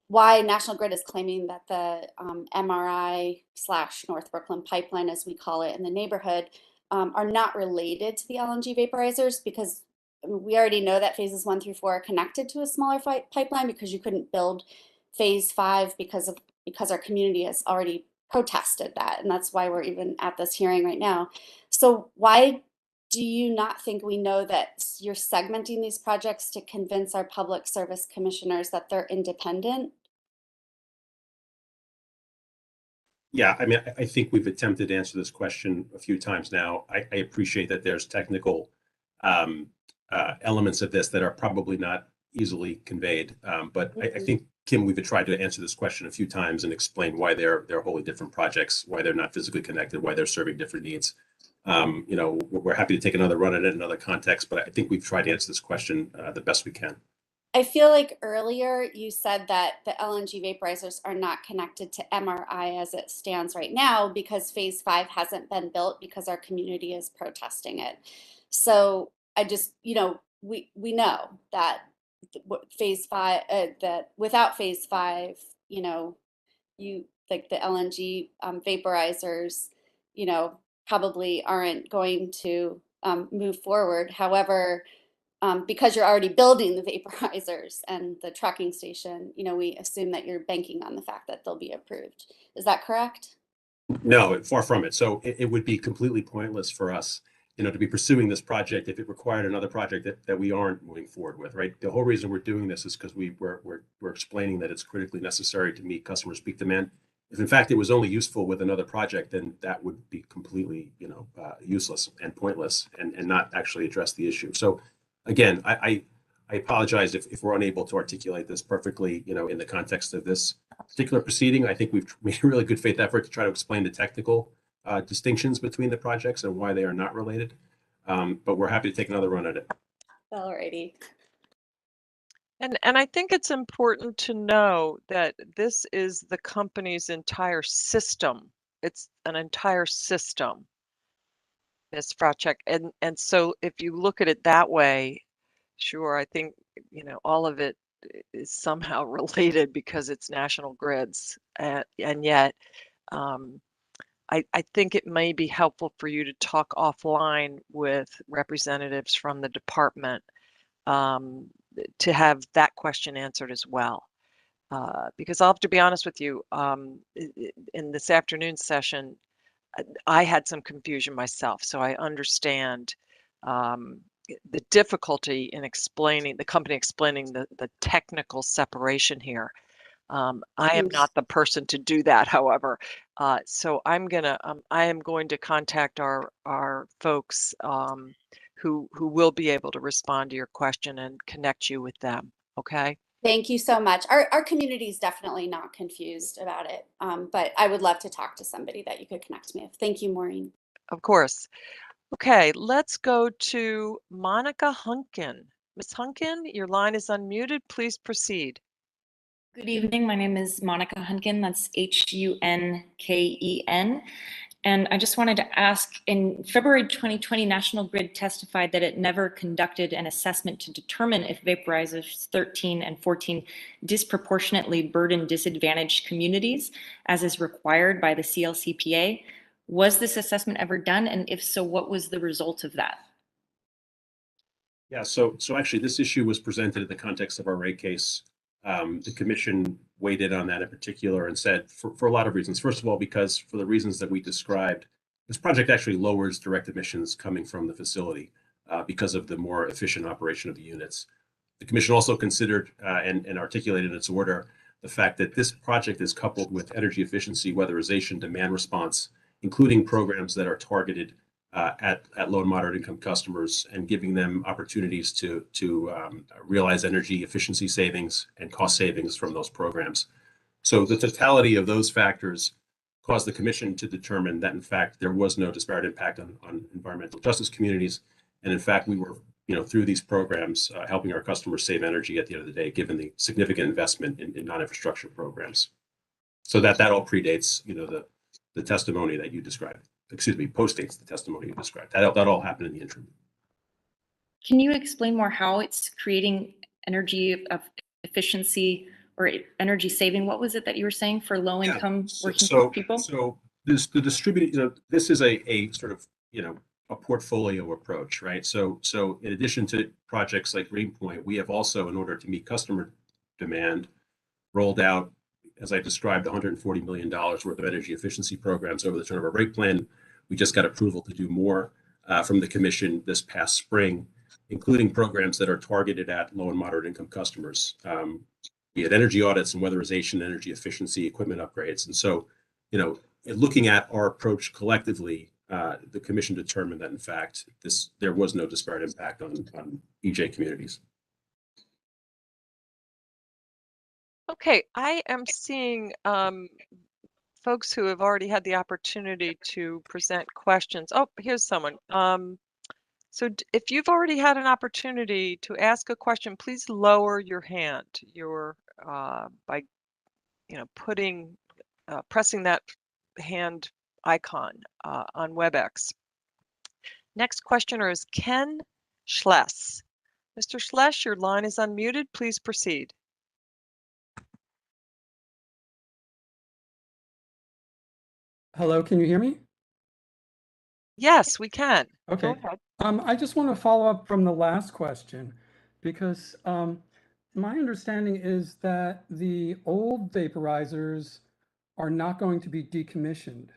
why National Grid is claiming that the MRI/North Brooklyn pipeline, as we call it in the neighborhood, are not related to the LNG vaporizers, because we already know that phases 1 through 4 are connected to a smaller pipeline because you couldn't build phase 5 because our community has already protested that, and that's why we're even at this hearing right now. So why do you not think we know that you're segmenting these projects to convince our public service commissioners that they're independent? Yeah, I mean, I think we've attempted to answer this question a few times now. I appreciate that there's technical elements of this that are probably not easily conveyed, but I think, Kim, we've tried to answer this question a few times and explain why they're wholly different projects, why they're not physically connected, why they're serving different needs. We're happy to take another run at it in another context, but I think we've tried to answer this question the best we can. I feel like earlier you said that the LNG vaporizers are not connected to MRI as it stands right now because phase 5 hasn't been built because our community is protesting it. So I just, we know that phase 5, that without phase 5, you like the LNG vaporizers, probably aren't going to move forward. However, because you're already building the vaporizers and the trucking station, we assume that you're banking on the fact that they'll be approved. Is that correct? No, far from it. So it would be completely pointless for us, to be pursuing this project if it required another project that we aren't moving forward with, right? The whole reason we're doing this is because we're explaining that it's critically necessary to meet customers' peak demand. If in fact it was only useful with another project, then that would be completely, useless and pointless and not actually address the issue. So again, I apologize if we're unable to articulate this perfectly, in the context of this particular proceeding. I think we've made a really good faith effort to try to explain the technical distinctions between the projects and why they are not related. But we're happy to take another run at it. Alrighty. And I think it's important to know that this is the company's entire system. It's an entire system, Ms. Fracek. And so if you look at it that way, sure, I think, all of it is somehow related because it's National Grid's. And yet, I think it may be helpful for you to talk offline with representatives from the department to have that question answered as well. Because I'll have to be honest with you, in this afternoon session, I had some confusion myself, so I understand the difficulty in the company explaining the technical separation here. I am not the person to do that, however. So I am going to contact our folks who will be able to respond to your question and connect you with them. Okay. Thank you so much. Our community is definitely not confused about it, but I would love to talk to somebody that you could connect me with. Thank you, Maureen. Of course. Okay, let's go to Monica Hunkin. Ms. Hunkin, your line is unmuted. Please proceed. Good evening. My name is Monica Hunkin. That's Hunken. And I just wanted to ask, in February 2020, National Grid testified that it never conducted an assessment to determine if vaporizers 13 and 14 disproportionately burden disadvantaged communities, as is required by the CLCPA. Was this assessment ever done? And if so, what was the result of that? Yeah, so actually this issue was presented in the context of our rate case. The commission weighed in on that in particular and said for a lot of reasons. First of all, because for the reasons that we described, this project actually lowers direct emissions coming from the facility because of the more efficient operation of the units. The commission also considered and articulated in its order the fact that this project is coupled with energy efficiency, weatherization, demand response, including programs that are targeted at low and moderate income customers and giving them opportunities to realize energy efficiency savings and cost savings from those programs. So the totality of those factors caused the commission to determine that in fact there was no disparate impact on environmental justice communities, and in fact we were through these programs helping our customers save energy at the end of the day, given the significant investment in non-infrastructure programs. So that all predates the testimony that you described. Excuse me, postdates the testimony you described. That all happened in the interim. Can you explain more how it's creating energy efficiency or energy saving? What was it that you were saying for low income working people? So the distributed, this is a sort of a portfolio approach, right? So in addition to projects like Greenpoint, we have also, in order to meet customer demand, rolled out, as I described, $140 million worth of energy efficiency programs over the term of our rate plan. We just got approval to do more from the commission this past spring, including programs that are targeted at low and moderate income customers. We had energy audits and weatherization, energy efficiency, equipment upgrades. And so, looking at our approach collectively, the commission determined that in fact, there was no disparate impact on EJ communities. Okay, I am seeing folks who have already had the opportunity to present questions. Oh, here's someone. So if you've already had an opportunity to ask a question, please lower your hand. By pressing that hand icon on WebEx. Next questioner is Ken Schless. Mr. Schless, your line is unmuted. Please proceed. Hello, can you hear me? Yes, we can. Okay. Go ahead. I just want to follow up from the last question because my understanding is that the old vaporizers are not going to be decommissioned.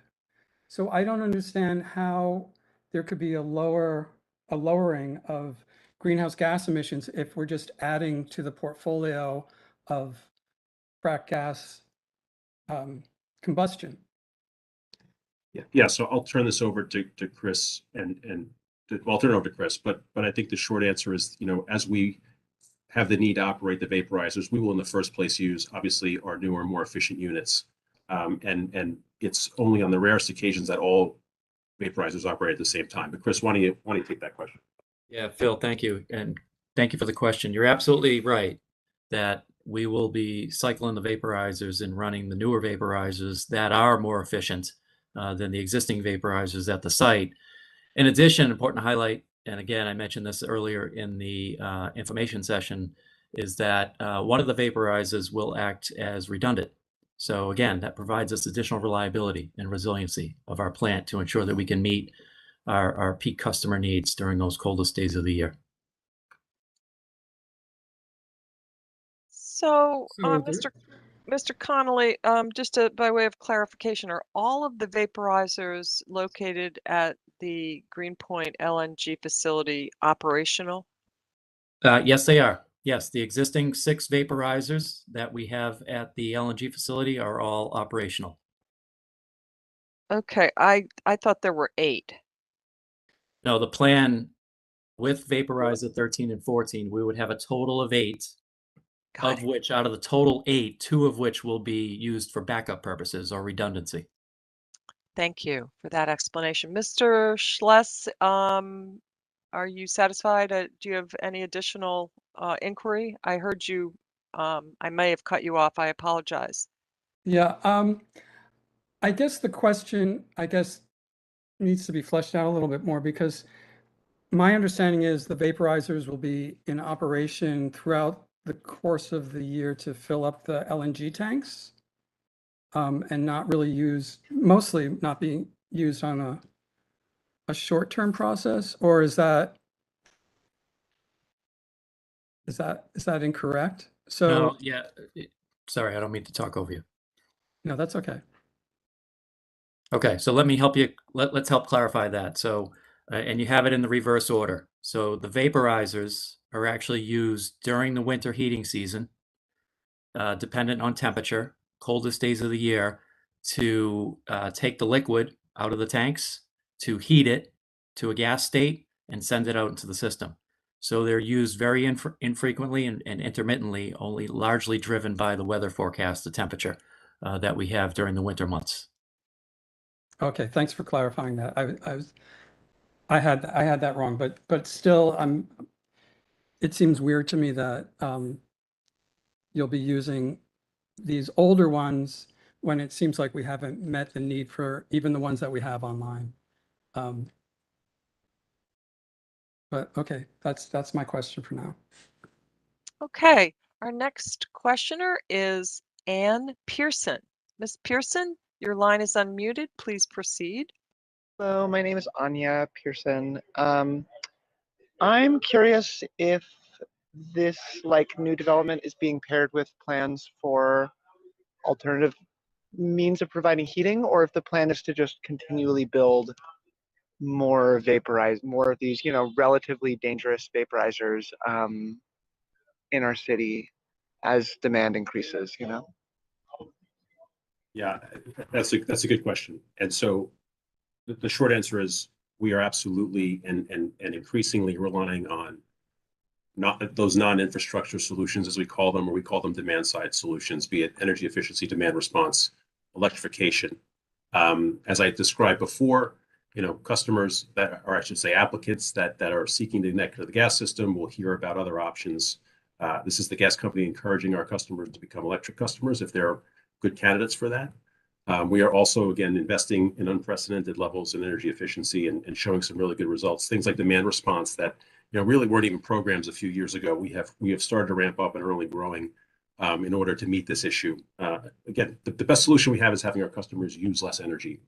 So I don't understand how there could be a lowering of greenhouse gas emissions if we're just adding to the portfolio of frac gas combustion. Yeah. So I'll turn this over to Chris I'll turn it over to Chris, but I think the short answer is, as we have the need to operate the vaporizers, we will in the first place use obviously our newer, more efficient units. And it's only on the rarest occasions that all vaporizers operate at the same time. But Chris, why don't you take that question? Yeah, Phil, thank you. And thank you for the question. You're absolutely right that we will be cycling the vaporizers and running the newer vaporizers that are more efficient than the existing vaporizers at the site. In addition, important to highlight, and again, I mentioned this earlier in the information session, is that one of the vaporizers will act as redundant. So again, that provides us additional reliability and resiliency of our plant to ensure that we can meet our peak customer needs during those coldest days of the year. So Mr. Connolly, just by way of clarification, are all of the vaporizers located at the Greenpoint LNG facility operational? Yes, they are. Yes, the existing 6 vaporizers that we have at the LNG facility are all operational. Okay, I thought there were 8. No, the plan with Vaporizer 13 and 14, we would have a total of 8. Of which, out of the total 8, 2 of which will be used for backup purposes or redundancy. Thank you for that explanation. Mr. Schless, are you satisfied? Do you have any additional inquiry? I heard you. I may have cut you off. I apologize. Yeah, I guess the question, needs to be fleshed out a little bit more, because my understanding is the vaporizers will be in operation throughout the course of the year to fill up the LNG tanks, and not really used, mostly not being used on a short-term process, or is that incorrect? So No, yeah. Sorry, I don't mean to talk over you. no, that's okay. Okay, so let me help you. Let's help clarify that. So, and you have it in the reverse order. So the vaporizers are actually used during the winter heating season, dependent on temperature, coldest days of the year, to take the liquid out of the tanks, to heat it to a gas state, and send it out into the system. So they're used very infrequently and intermittently, only largely driven by the weather forecast, the temperature that we have during the winter months. Okay, thanks for clarifying that. I had that wrong, but still, it seems weird to me that you'll be using these older ones when it seems like we haven't met the need for even the ones that we have online. But okay, that's my question for now. Okay, our next questioner is Ann Pearson. Ms. Pearson, your line is unmuted. Please proceed. Hello, my name is Anya Pearson. I'm curious if this new development is being paired with plans for alternative means of providing heating, or if the plan is to just continually build more of these, relatively dangerous vaporizers in our city as demand increases, Yeah, that's a good question. And so the short answer is we are absolutely and increasingly relying on not those non-infrastructure solutions, as we call them, or we call them demand side solutions, be it energy efficiency, demand response, electrification. As I described before, customers that, or I should say applicants that are seeking to connect to the gas system will hear about other options. This is the gas company encouraging our customers to become electric customers if they're good candidates for that. We are also, again, investing in unprecedented levels in energy efficiency and showing some really good results. Things like demand response that really weren't even programs a few years ago. We have started to ramp up and are only growing in order to meet this issue. Again, the best solution we have is having our customers use less energy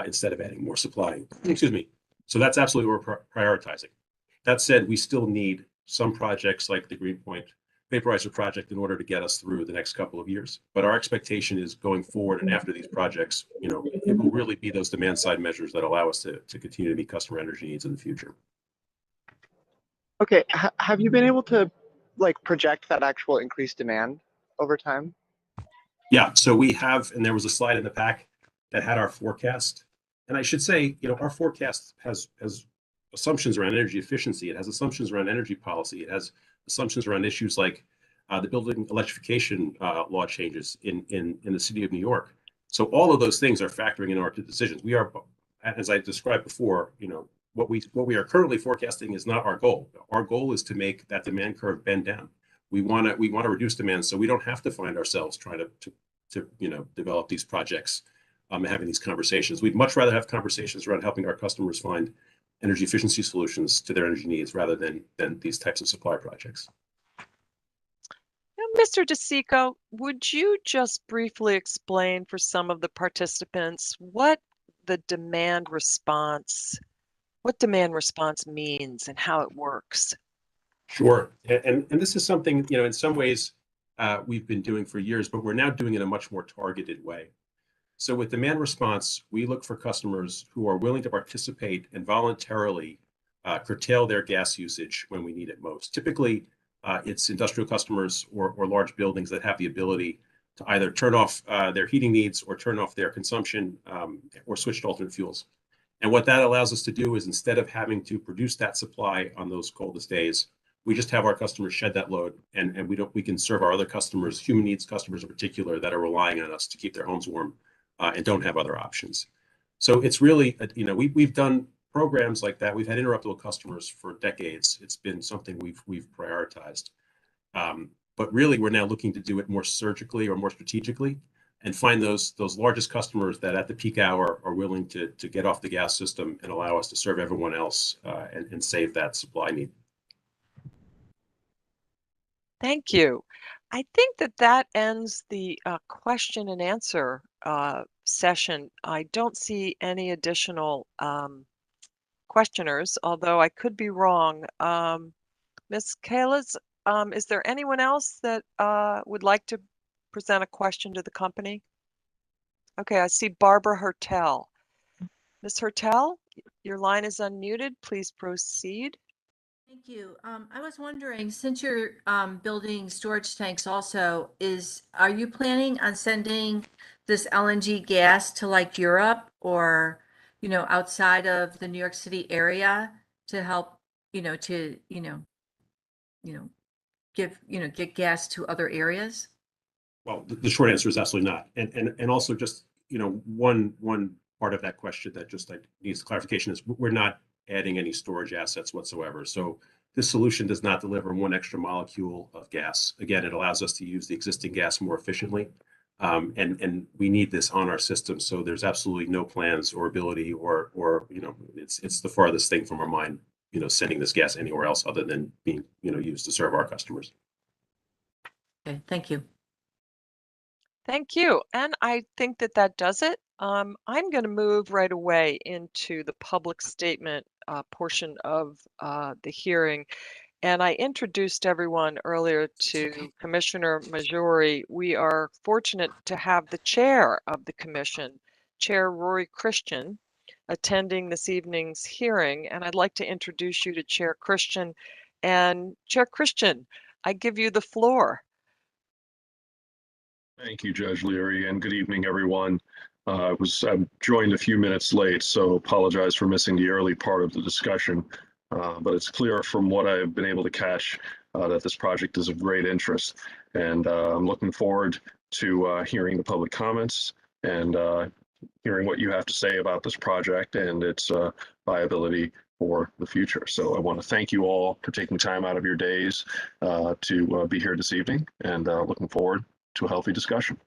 instead of adding more supply. Excuse me. So that's absolutely what we're prioritizing. That said, we still need some projects like the Greenpoint Vaporizer project in order to get us through the next couple of years. But our expectation is going forward and after these projects, it will really be those demand side measures that allow us to continue to meet customer energy needs in the future. Okay, have you been able to project that actual increased demand over time? Yeah, so we have, and there was a slide in the pack that had our forecast. And I should say, our forecast has assumptions around energy efficiency. It has assumptions around energy policy. It has assumptions around issues like the building electrification law changes in the city of New York. So all of those things are factoring in our decisions. We are, as I described before, what we are currently forecasting is not our goal. Our goal is to make that demand curve bend down. We want to reduce demand so we don't have to find ourselves trying to develop these projects and having these conversations. We'd much rather have conversations around helping our customers find energy efficiency solutions to their energy needs rather than these types of supply projects. Now, Mr. DeSico, would you just briefly explain for some of the participants what demand response means and how it works? Sure. And this is something, in some ways we've been doing for years, but we're now doing it in a much more targeted way. So with demand response, we look for customers who are willing to participate and voluntarily curtail their gas usage when we need it most. Typically, it's industrial customers or large buildings that have the ability to either turn off their heating needs or turn off their consumption or switch to alternate fuels. And what that allows us to do is instead of having to produce that supply on those coldest days, we just have our customers shed that load and we can serve our other customers, human needs customers in particular, that are relying on us to keep their homes warm and don't have other options. So it's really, we've done programs like that. We've had interruptible customers for decades. It's been something we've prioritized. But really, we're now looking to do it more surgically or more strategically. and find those largest customers that at the peak hour are willing to get off the gas system and allow us to serve everyone else and save that supply need. Thank you. I think that ends the question and answer session. I don't see any additional questioners, although I could be wrong. Ms. Kalas, is there anyone else that would like to present a question to the company? Okay, I see Barbara Hertel. Ms. Hertel, your line is unmuted. Please proceed. Thank you. I was wondering, since you're building storage tanks also, are you planning on sending this LNG gas to like Europe or, outside of the New York City area to help, get gas to other areas? Well, the short answer is absolutely not. And also just, one part of that question that just needs clarification is we're not adding any storage assets whatsoever. So this solution does not deliver one extra molecule of gas. Again, it allows us to use the existing gas more efficiently. And we need this on our system. So there's absolutely no plans or ability or it's the farthest thing from our mind, sending this gas anywhere else other than being, used to serve our customers. Okay, thank you. Thank you. And I think that does it. I'm going to move right away into the public statement portion of the hearing. And I introduced everyone earlier to Commissioner Majori. We are fortunate to have the chair of the commission, Chair Rory Christian, attending this evening's hearing. And I'd like to introduce you to Chair Christian. And Chair Christian, I give you the floor. Thank you, Judge Leary, and good evening, everyone. I joined a few minutes late, so apologize for missing the early part of the discussion. But it's clear from what I've been able to catch that this project is of great interest. And I'm looking forward to hearing the public comments and hearing what you have to say about this project and its viability for the future. So I want to thank you all for taking time out of your days to be here this evening, and looking forward to a healthy discussion.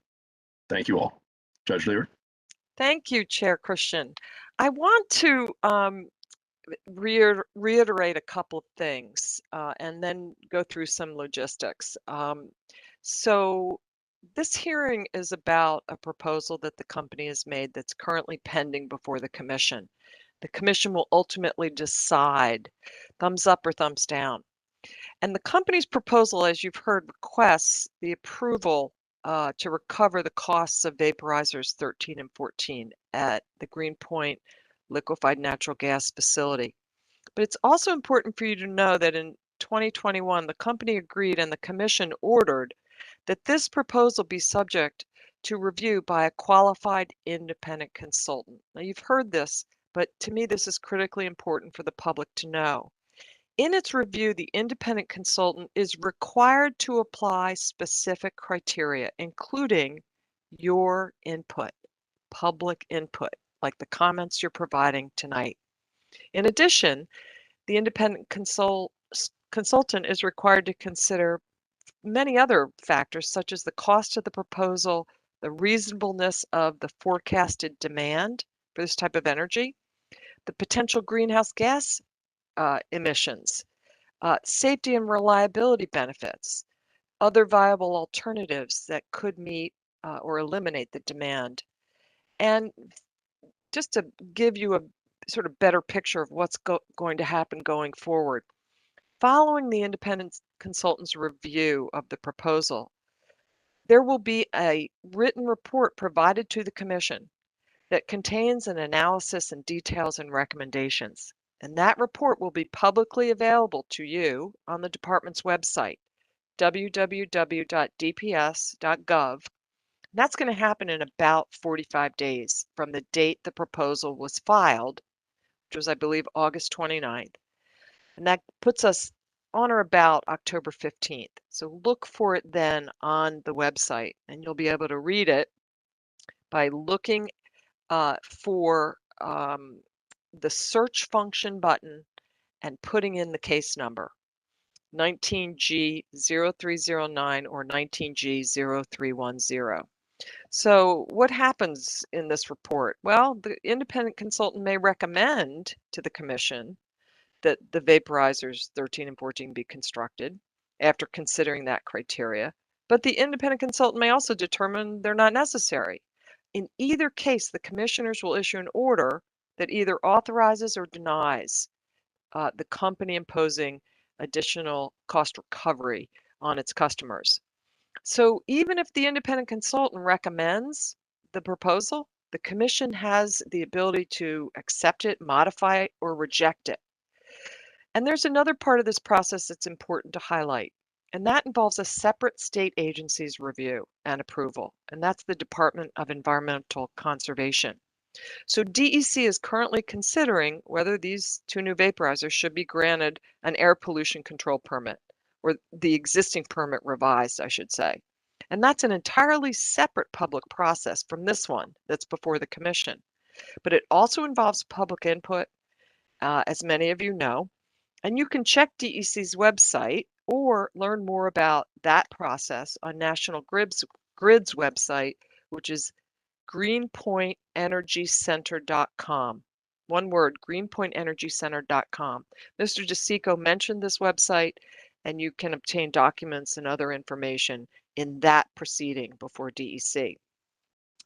Thank you all. Judge Leary. Thank you, Chair Christian. I want to reiterate a couple of things and then go through some logistics. So this hearing is about a proposal that the company has made that's currently pending before the commission. The commission will ultimately decide thumbs up or thumbs down. And the company's proposal, as you've heard, requests the approval to recover the costs of Vaporizers 13 and 14 at the Greenpoint liquefied natural gas facility. But it's also important for you to know that in 2021, the company agreed and the commission ordered that this proposal be subject to review by a qualified independent consultant. Now, you've heard this, but to me, this is critically important for the public to know. In its review, the independent consultant is required to apply specific criteria, including your input, public input, like the comments you're providing tonight. In addition, the independent consultant is required to consider many other factors, such as the cost of the proposal, the reasonableness of the forecasted demand for this type of energy, the potential greenhouse gas emissions, safety and reliability benefits, other viable alternatives that could meet or eliminate the demand. And just to give you a sort of better picture of what's going to happen going forward, following the independent consultant's review of the proposal, there will be a written report provided to the commission that contains an analysis and details and recommendations. And that report will be publicly available to you on the department's website, www.dps.gov. That's going to happen in about 45 days from the date the proposal was filed, which was, I believe, August 29th. And that puts us on or about October 15th. So look for it then on the website, and you'll be able to read it by looking for the search function button and putting in the case number, 19G0309 or 19G0310. So what happens in this report? Well, the independent consultant may recommend to the commission that the vaporizers 13 and 14 be constructed after considering that criteria, but the independent consultant may also determine they're not necessary. In either case, the commissioners will issue an order that either authorizes or denies the company imposing additional cost recovery on its customers. So even if the independent consultant recommends the proposal, the commission has the ability to accept it, modify it, or reject it. And there's another part of this process that's important to highlight, and that involves a separate state agency's review and approval, and that's the Department of Environmental Conservation. So DEC is currently considering whether these two new vaporizers should be granted an air pollution control permit, or the existing permit revised, I should say. And that's an entirely separate public process from this one that's before the commission. But it also involves public input, as many of you know, and you can check DEC's website or learn more about that process on National Grid's website, which is greenpointenergycenter.com. One word, greenpointenergycenter.com. Mr. DeSico mentioned this website, and you can obtain documents and other information in that proceeding before DEC.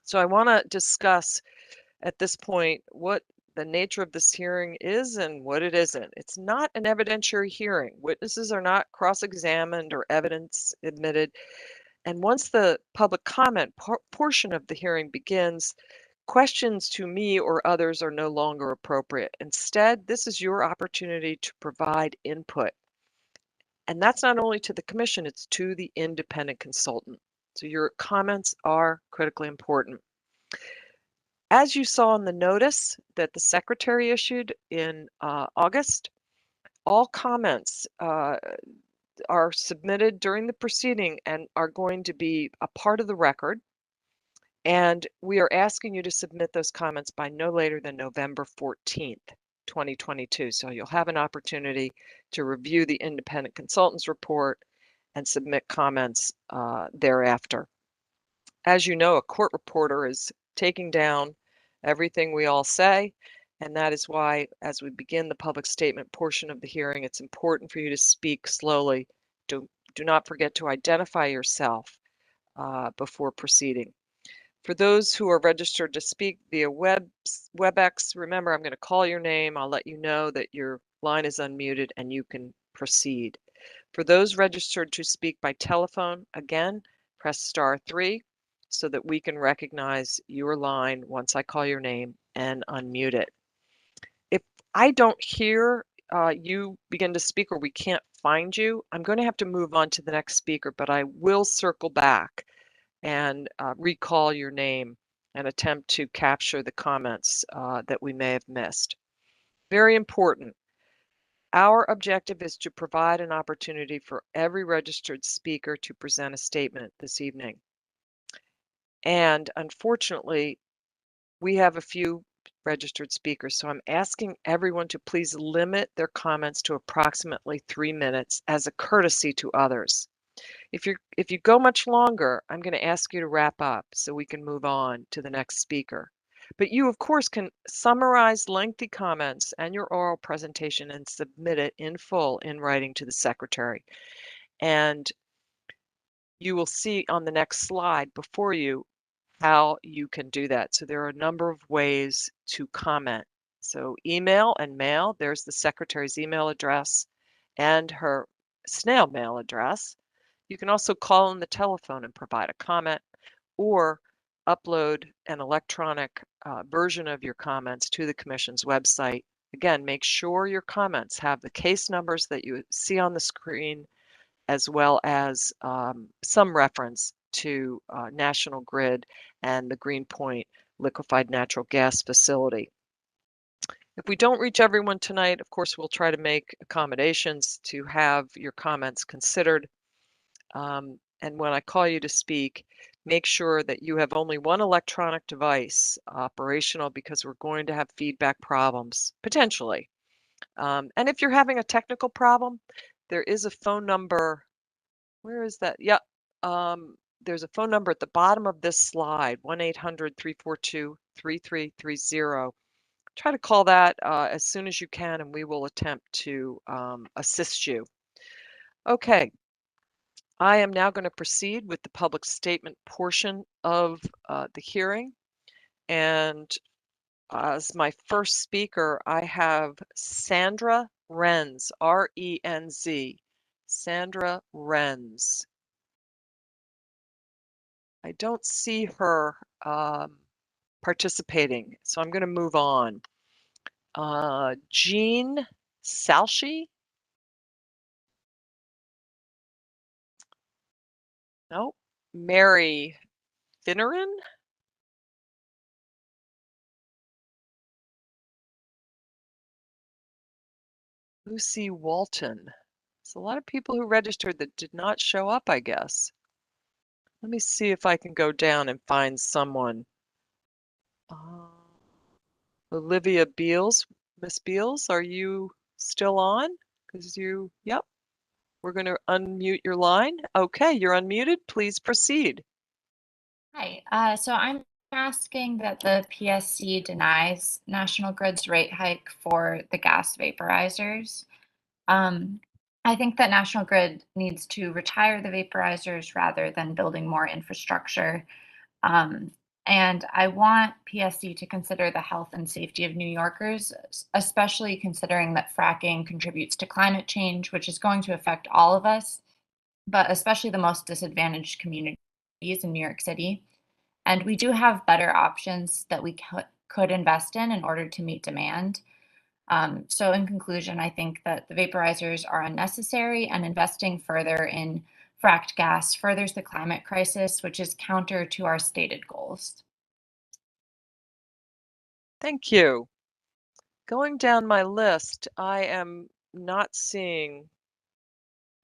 So I want to discuss at this point what the nature of this hearing is and what it isn't. It's not an evidentiary hearing. Witnesses are not cross-examined or evidence admitted. And once the public comment portion of the hearing begins, questions to me or others are no longer appropriate. Instead, this is your opportunity to provide input. And that's not only to the commission, it's to the independent consultant. So your comments are critically important. As you saw in the notice that the secretary issued in August, all comments are submitted during the proceeding and are going to be a part of the record. And we are asking you to submit those comments by no later than November 14th, 2022. So you'll have an opportunity to review the independent consultant's report and submit comments thereafter. As you know, a court reporter is taking down everything we all say, and that is why, as we begin the public statement portion of the hearing, it's important for you to speak slowly. Do not forget to identify yourself before proceeding. For those who are registered to speak via WebEx, remember, I'm going to call your name. I'll let you know that your line is unmuted and you can proceed. For those registered to speak by telephone, again, press *3 so that we can recognize your line once I call your name and unmute it. If I don't hear you begin to speak or we can't find you, I'm going to have to move on to the next speaker, but I will circle back and recall your name and attempt to capture the comments that we may have missed. Very important. Our objective is to provide an opportunity for every registered speaker to present a statement this evening. And unfortunately, we have a few registered speakers, so I'm asking everyone to please limit their comments to approximately 3 minutes as a courtesy to others. If you go much longer, I'm going to ask you to wrap up so we can move on to the next speaker. But you, of course, can summarize lengthy comments and your oral presentation and submit it in full in writing to the secretary. And you will see on the next slide before you how you can do that. So there are a number of ways to comment. So email and mail, there's the secretary's email address and her snail mail address. You can also call on the telephone and provide a comment or upload an electronic version of your comments to the Commission's website. Again, make sure your comments have the case numbers that you see on the screen, as well as some reference to National Grid and the Greenpoint liquefied natural gas facility. If we don't reach everyone tonight, of course, we'll try to make accommodations to have your comments considered. And when I call you to speak, make sure that you have only one electronic device operational because we're going to have feedback problems, potentially. And if you're having a technical problem, there is a phone number. Where is that? Yeah. there's a phone number at the bottom of this slide, 1-800-342-3330. Try to call that as soon as you can, and we will attempt to assist you. Okay, I am now going to proceed with the public statement portion of the hearing. And as my first speaker, I have Sandra Renz, R-E-N-Z. Sandra Renz. I don't see her participating, so I'm going to move on. Jean Salshi? No. Mary Finneran? Lucy Walton. There's a lot of people who registered that did not show up, I guess. Let me see if I can go down and find someone. Olivia Beals. Miss Beals, are you still on? Because yep. We're going to unmute your line. Okay, you're unmuted. Please proceed. Hi, so I'm asking that the PSC denies National Grid's rate hike for the gas vaporizers. I think that National Grid needs to retire the vaporizers rather than building more infrastructure. And I want PSC to consider the health and safety of New Yorkers, especially considering that fracking contributes to climate change, which is going to affect all of us, but especially the most disadvantaged communities in New York City. And we do have better options that we could invest in order to meet demand. So in conclusion, I think that the vaporizers are unnecessary, and investing further in fracked gas furthers the climate crisis, which is counter to our stated goals. Thank you. Going down my list, I am not seeing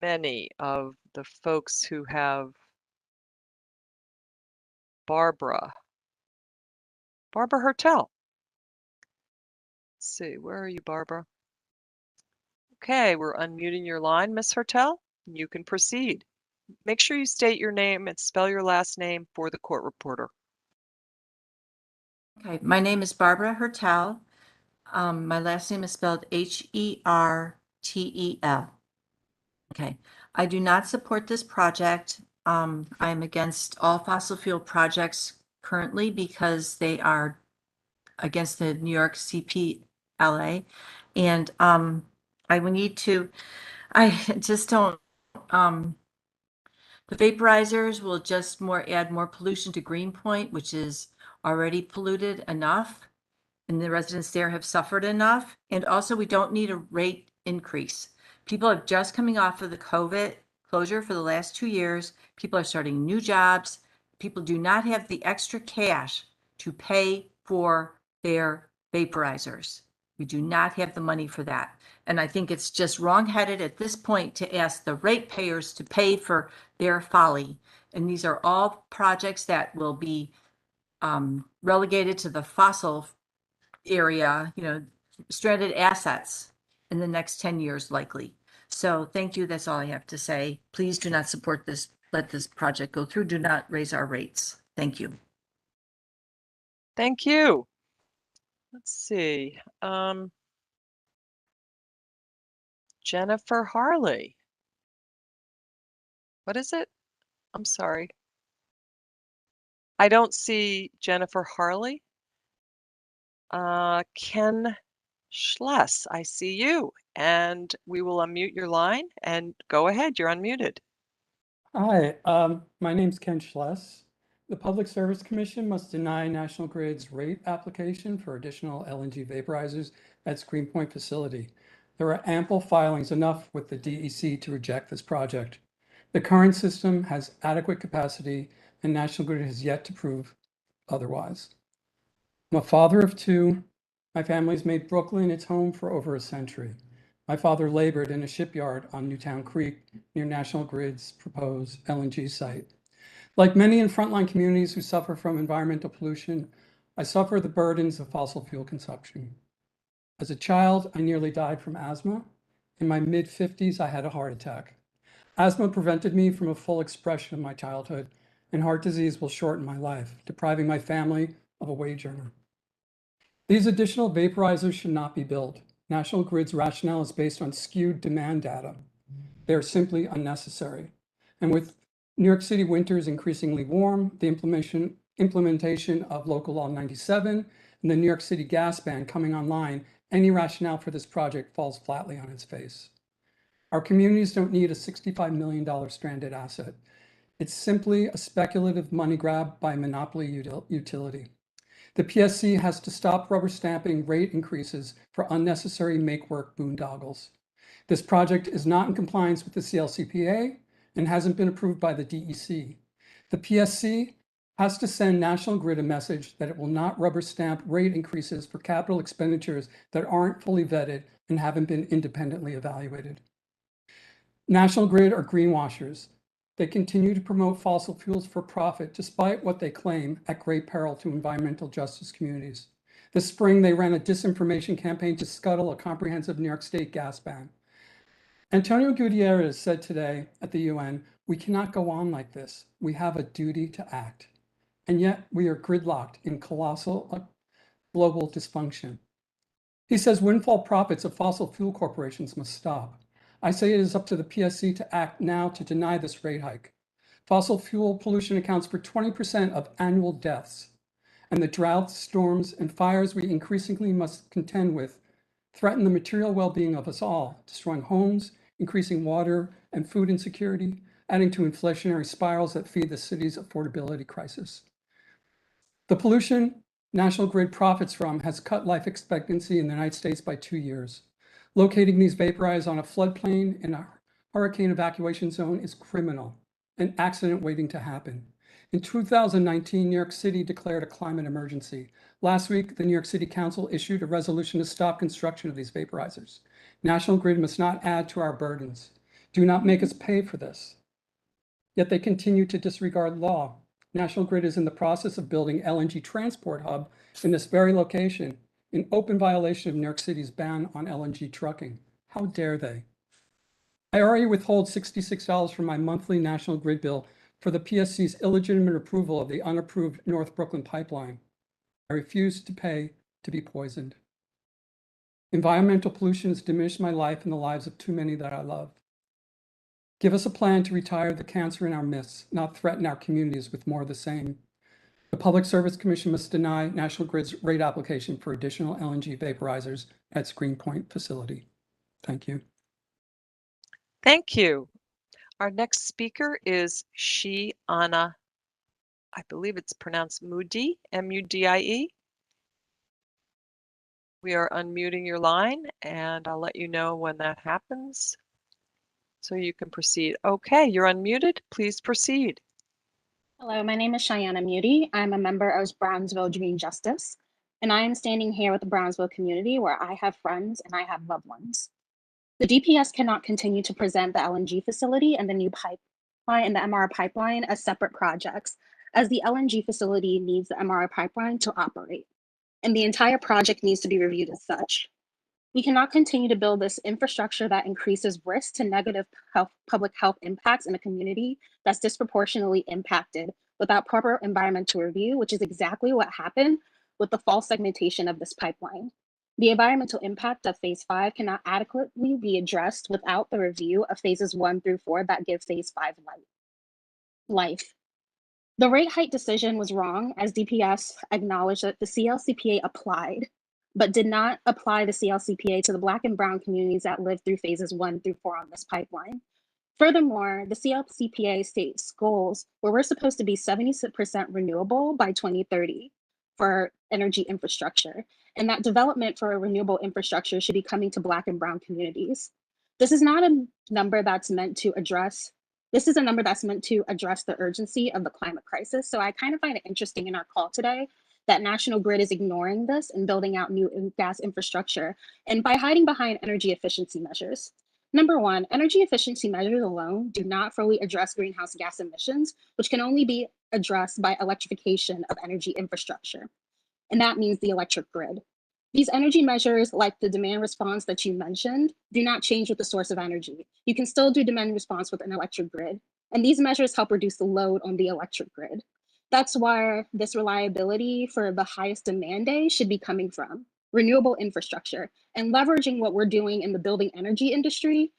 many of the folks who have Barbara Hertel. Let's see, where are you, Barbara? Okay, we're unmuting your line, Miss Hertel. You can proceed. Make sure you state your name and spell your last name for the court reporter. Okay, my name is Barbara Hertel. My last name is spelled Hertel. Okay, I do not support this project. I'm against all fossil fuel projects currently because they are against the New York CPLA. And I just don't, the vaporizers will just add more pollution to Greenpoint, which is already polluted enough, and the residents there have suffered enough. And also, we don't need a rate increase. People are just coming off of the COVID closure for the last 2 years. People are starting new jobs. People do not have the extra cash to pay for their vaporizers. We do not have the money for that. And I think it's just wrongheaded at this point to ask the ratepayers to pay for their folly. And these are all projects that will be relegated to the fossil area, stranded assets in the next 10 years likely. So thank you. That's all I have to say. Please do not support this. Let this project go through. Do not raise our rates. Thank you. Thank you. Let's see. Jennifer Harley. What is it? I'm sorry. I don't see Jennifer Harley. Ken Schless, I see you. And we will unmute your line and go ahead. You're unmuted. Hi, my name's Ken Schless. The Public Service Commission must deny National Grid's rate application for additional LNG vaporizers at its Greenpoint facility. There are ample filings, enough with the DEC to reject this project. The current system has adequate capacity, and National Grid has yet to prove otherwise. I'm a father of 2. My family's made Brooklyn its home for over a century. My father labored in a shipyard on Newtown Creek near National Grid's proposed LNG site. Like many in frontline communities who suffer from environmental pollution, I suffer the burdens of fossil fuel consumption. As a child, I nearly died from asthma. In my mid-50s, I had a heart attack. Asthma prevented me from a full expression of my childhood, and heart disease will shorten my life, depriving my family of a wage earner. These additional vaporizers should not be built. National Grid's rationale is based on skewed demand data. They are simply unnecessary. And with New York City winters increasingly warm, the implementation of Local Law 97 and the New York City gas ban coming online, any rationale for this project falls flatly on its face. Our communities don't need a $65 million stranded asset. It's simply a speculative money grab by a monopoly utility. The PSC has to stop rubber stamping rate increases for unnecessary make-work boondoggles. This project is not in compliance with the CLCPA and hasn't been approved by the DEC. The PSC has to send National Grid a message that it will not rubber stamp rate increases for capital expenditures that aren't fully vetted and haven't been independently evaluated. National Grid are greenwashers. They continue to promote fossil fuels for profit, despite what they claim at great peril to environmental justice communities. This spring, they ran a disinformation campaign to scuttle a comprehensive New York State gas ban. Antonio Gutierrez said today at the UN, "We cannot go on like this. We have a duty to act." And yet we are gridlocked in colossal global dysfunction. He says windfall profits of fossil fuel corporations must stop. I say it is up to the PSC to act now to deny this rate hike. Fossil fuel pollution accounts for 20% of annual deaths, and the droughts, storms, and fires we increasingly must contend with threaten the material well-being of us all, destroying homes, increasing water and food insecurity, adding to inflationary spirals that feed the city's affordability crisis. The pollution National Grid profits from has cut life expectancy in the United States by 2 years. Locating these vaporizers on a floodplain in a hurricane evacuation zone is criminal, an accident waiting to happen. In 2019, New York City declared a climate emergency. Last week, the New York City Council issued a resolution to stop construction of these vaporizers. National Grid must not add to our burdens. Do not make us pay for this. Yet they continue to disregard law. National Grid is in the process of building LNG transport hub in this very location, in open violation of New York City's ban on LNG trucking. How dare they? I already withhold $66 from my monthly National Grid bill for the PSC's illegitimate approval of the unapproved North Brooklyn pipeline. I refuse to pay to be poisoned. Environmental pollution has diminished my life and the lives of too many that I love. Give us a plan to retire the cancer in our midst, not threaten our communities with more of the same. The Public Service Commission must deny National Grid's rate application for additional LNG vaporizers at its Greenpoint facility. Thank you. Thank you. Our next speaker is Anna. I believe it's pronounced Mudie, M-U-D-I-E. We are unmuting your line, and I'll let you know when that happens so you can proceed. Okay, you're unmuted. Please proceed. Hello, my name is Cheyenne Muti. I'm a member of Brownsville Green Justice, and I am standing here with the Brownsville community where I have friends and I have loved ones. The DPS cannot continue to present the LNG facility and the new pipeline and the MR pipeline as separate projects, as the LNG facility needs the MR pipeline to operate, and the entire project needs to be reviewed as such. We cannot continue to build this infrastructure that increases risk to negative public health impacts in a community that's disproportionately impacted without proper environmental review, which is exactly what happened with the false segmentation of this pipeline. The environmental impact of phase 5 cannot adequately be addressed without the review of phases 1 through 4 that give phase 5 life. The rate hike decision was wrong, as DPS acknowledged that the CLCPA applied, but did not apply the CLCPA to the Black and Brown communities that lived through phases 1 through 4 on this pipeline. Furthermore, the CLCPA states goals where we're supposed to be 70% renewable by 2030 for energy infrastructure, and that development for a renewable infrastructure should be coming to Black and Brown communities. This is not a number that's meant to address the urgency of the climate crisis. So I kind of find it interesting in our call today that National Grid is ignoring this and building out new gas infrastructure, and by hiding behind energy efficiency measures. Number one, energy efficiency measures alone do not fully address greenhouse gas emissions, which can only be addressed by electrification of energy infrastructure. And that means the electric grid. These energy measures, like the demand response that you mentioned, do not change with the source of energy. You can still do demand response with an electric grid. And these measures help reduce the load on the electric grid. That's where this reliability for the highest demand day should be coming from. Renewable infrastructure and leveraging what we're doing in the building energy industry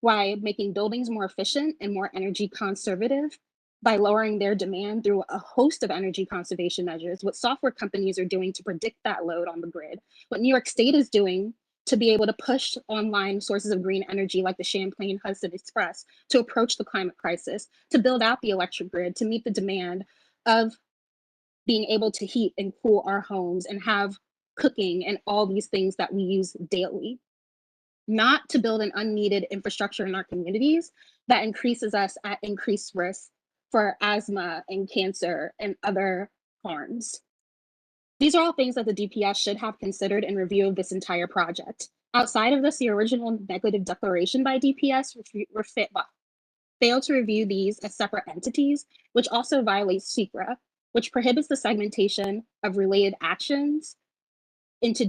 by making buildings more efficient and more energy conservative by lowering their demand through a host of energy conservation measures, what software companies are doing to predict that load on the grid, what New York State is doing to be able to push online sources of green energy like the Champlain Hudson Express to approach the climate crisis, to build out the electric grid, to meet the demand of being able to heat and cool our homes and have cooking and all these things that we use daily. Not to build an unneeded infrastructure in our communities that increases us at increased risk for asthma and cancer and other harms. These are all things that the DPS should have considered in review of this entire project. Outside of this, the original negative declaration by DPS failed to review these as separate entities, which also violates SECRA, which prohibits the segmentation of related actions into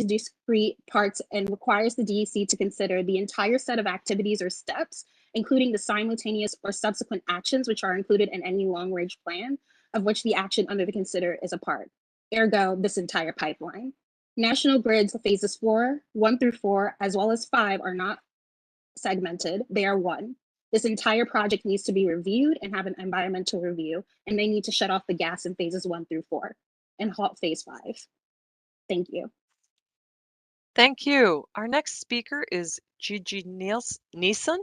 discrete parts and requires the DEC to consider the entire set of activities or steps, including the simultaneous or subsequent actions which are included in any long-range plan, of which the action under the consider is a part. Ergo, this entire pipeline. National Grid's phases 4, 1 through 4, as well as 5 are not segmented, they are one. This entire project needs to be reviewed and have an environmental review, and they need to shut off the gas in phases 1 through 4 and halt phase 5. Thank you. Thank you. Our next speaker is Gigi Neeson.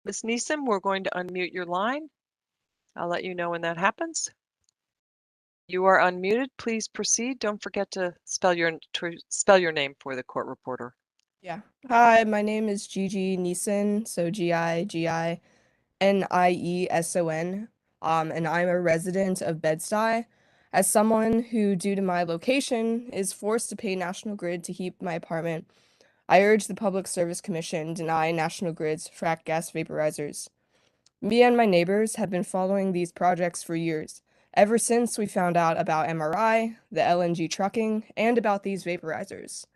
Ms. Neeson, we're going to unmute your line. I'll let you know when that happens. You are unmuted. Please proceed. Don't forget to spell your name for the court reporter. Yeah. Hi, my name is Gigi Neeson, so Gigieson, and I'm a resident of Bed-Stuy. As someone who, due to my location, is forced to pay National Grid to heat my apartment, I urge the Public Service Commission deny National Grid's fracked gas vaporizers. Me and my neighbors have been following these projects for years, ever since we found out about MRI, the LNG trucking, and about these vaporizers.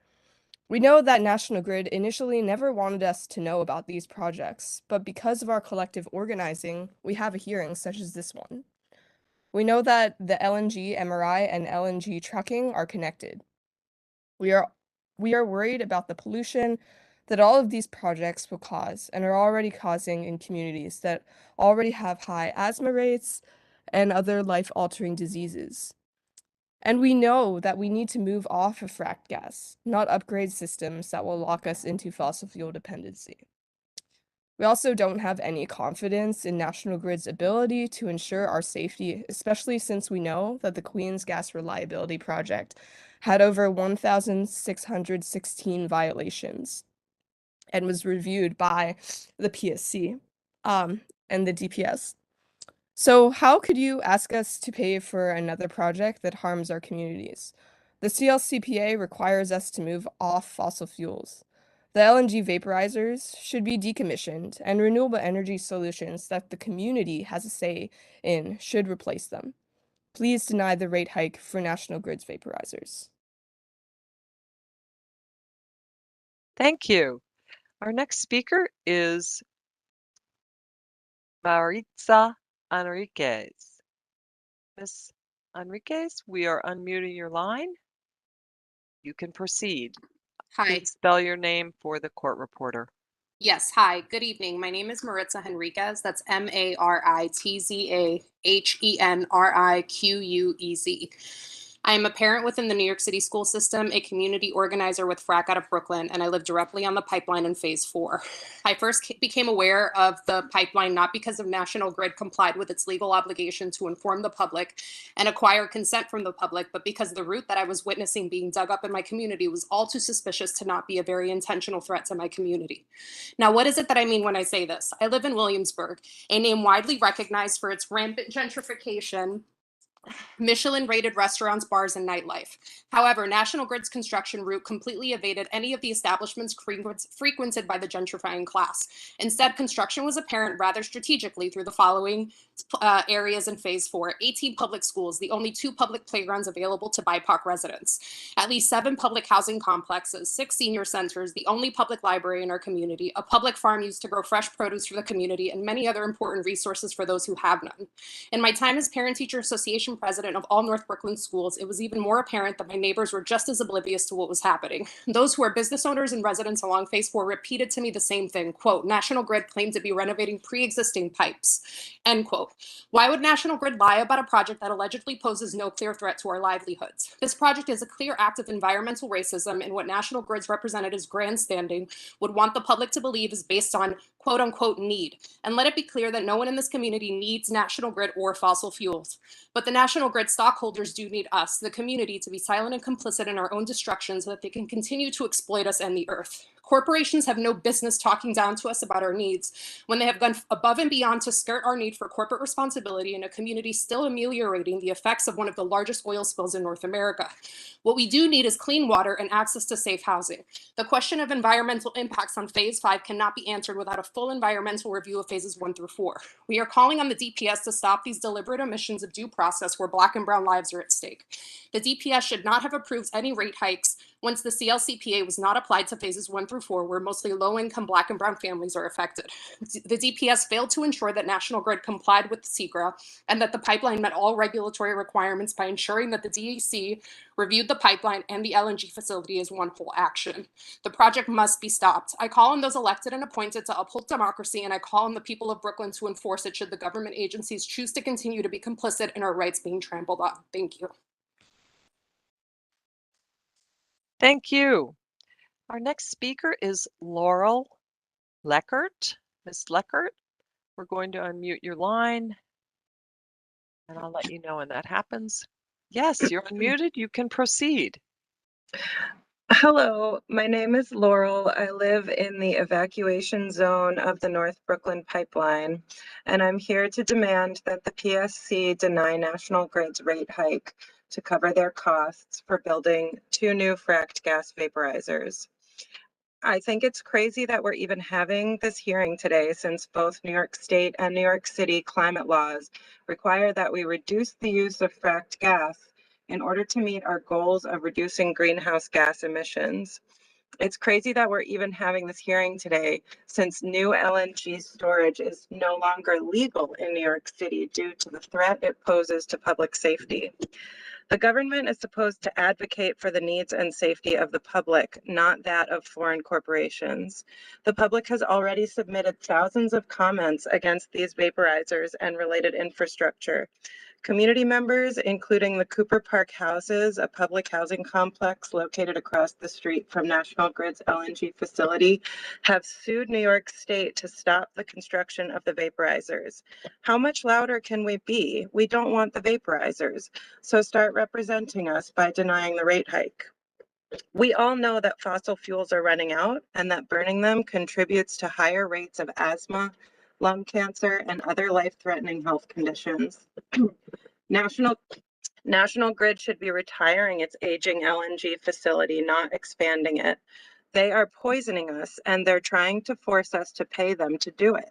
We know that National Grid initially never wanted us to know about these projects, but because of our collective organizing, we have a hearing such as this one. We know that the LNG MRI and LNG trucking are connected. We are worried about the pollution that all of these projects will cause and are already causing in communities that already have high asthma rates and other life-altering diseases. And we know that we need to move off of fracked gas, not upgrade systems that will lock us into fossil fuel dependency. We also don't have any confidence in National Grid's ability to ensure our safety, especially since we know that the Queen's Gas Reliability Project had over 1,616 violations and was reviewed by the PSC and the DPS. So how could you ask us to pay for another project that harms our communities? The CLCPA requires us to move off fossil fuels. The LNG vaporizers should be decommissioned, and renewable energy solutions that the community has a say in should replace them. Please deny the rate hike for National Grid's vaporizers. Thank you. Our next speaker is Maritza Enriquez. Ms. Enriquez, we are unmuting your line. You can proceed. Hi. Please spell your name for the court reporter. Yes, hi, good evening. My name is Maritza Henriquez. That's MaritzaHenriquez. I am a parent within the New York City school system, a community organizer with FRAC out of Brooklyn, and I live directly on the pipeline in phase 4. I first became aware of the pipeline not because of National Grid complied with its legal obligation to inform the public and acquire consent from the public, but because the route that I was witnessing being dug up in my community was all too suspicious to not be a very intentional threat to my community. Now, what is it that I mean when I say this? I live in Williamsburg, a name widely recognized for its rampant gentrification Michelin-rated restaurants, bars, and nightlife. However, National Grid's construction route completely evaded any of the establishments frequented by the gentrifying class. Instead, construction was apparent rather strategically through the following areas in Phase 4. 18 public schools, the only 2 public playgrounds available to BIPOC residents. At least 7 public housing complexes, 6 senior centers, the only public library in our community, a public farm used to grow fresh produce for the community, and many other important resources for those who have none. In my time as Parent-Teacher Association president of all North Brooklyn schools, it was even more apparent that my neighbors were just as oblivious to what was happening. Those who are business owners and residents along Phase 4 repeated to me the same thing, quote, National Grid claimed to be renovating pre-existing pipes, end quote. Why would National Grid lie about a project that allegedly poses no clear threat to our livelihoods? This project is a clear act of environmental racism, and what National Grid's representatives grandstanding would want the public to believe is based on quote unquote need. And let it be clear that no one in this community needs National Grid or fossil fuels. But the National Grid stockholders do need us, the community, to be silent and complicit in our own destruction so that they can continue to exploit us and the earth. Corporations have no business talking down to us about our needs when they have gone above and beyond to skirt our need for corporate responsibility in a community still ameliorating the effects of one of the largest oil spills in North America. What we do need is clean water and access to safe housing. The question of environmental impacts on Phase 5 cannot be answered without a full environmental review of Phases 1 through 4. We are calling on the DPS to stop these deliberate omissions of due process where Black and brown lives are at stake. The DPS should not have approved any rate hikes once the CLCPA was not applied to Phases 1 through 4, where mostly low-income Black and brown families are affected. The DPS failed to ensure that National Grid complied with SECRA and that the pipeline met all regulatory requirements by ensuring that the DEC reviewed the pipeline and the LNG facility as one whole action. The project must be stopped. I call on those elected and appointed to uphold democracy, and I call on the people of Brooklyn to enforce it should the government agencies choose to continue to be complicit in our rights being trampled on. Thank you. Thank you. Our next speaker is Laurel Leckert. Ms. Leckert, we're going to unmute your line, and I'll let you know when that happens. Yes, you're unmuted. You can proceed. Hello, my name is Laurel. I live in the evacuation zone of the North Brooklyn pipeline, and I'm here to demand that the PSC deny National Grid's rate hike to cover their costs for building 2 new fracked gas vaporizers. I think it's crazy that we're even having this hearing today, since both New York State and New York City climate laws require that we reduce the use of fracked gas in order to meet our goals of reducing greenhouse gas emissions. It's crazy that we're even having this hearing today, since new LNG storage is no longer legal in New York City due to the threat it poses to public safety. The government is supposed to advocate for the needs and safety of the public, not that of foreign corporations. The public has already submitted thousands of comments against these vaporizers and related infrastructure. Community members, including the Cooper Park Houses, a public housing complex located across the street from National Grid's LNG facility, have sued New York State to stop the construction of the vaporizers. How much louder can we be? We don't want the vaporizers, so start representing us by denying the rate hike. We all know that fossil fuels are running out and that burning them contributes to higher rates of asthma, lung cancer, and other life-threatening health conditions. National Grid should be retiring its aging LNG facility, not expanding it. They are poisoning us, and they're trying to force us to pay them to do it.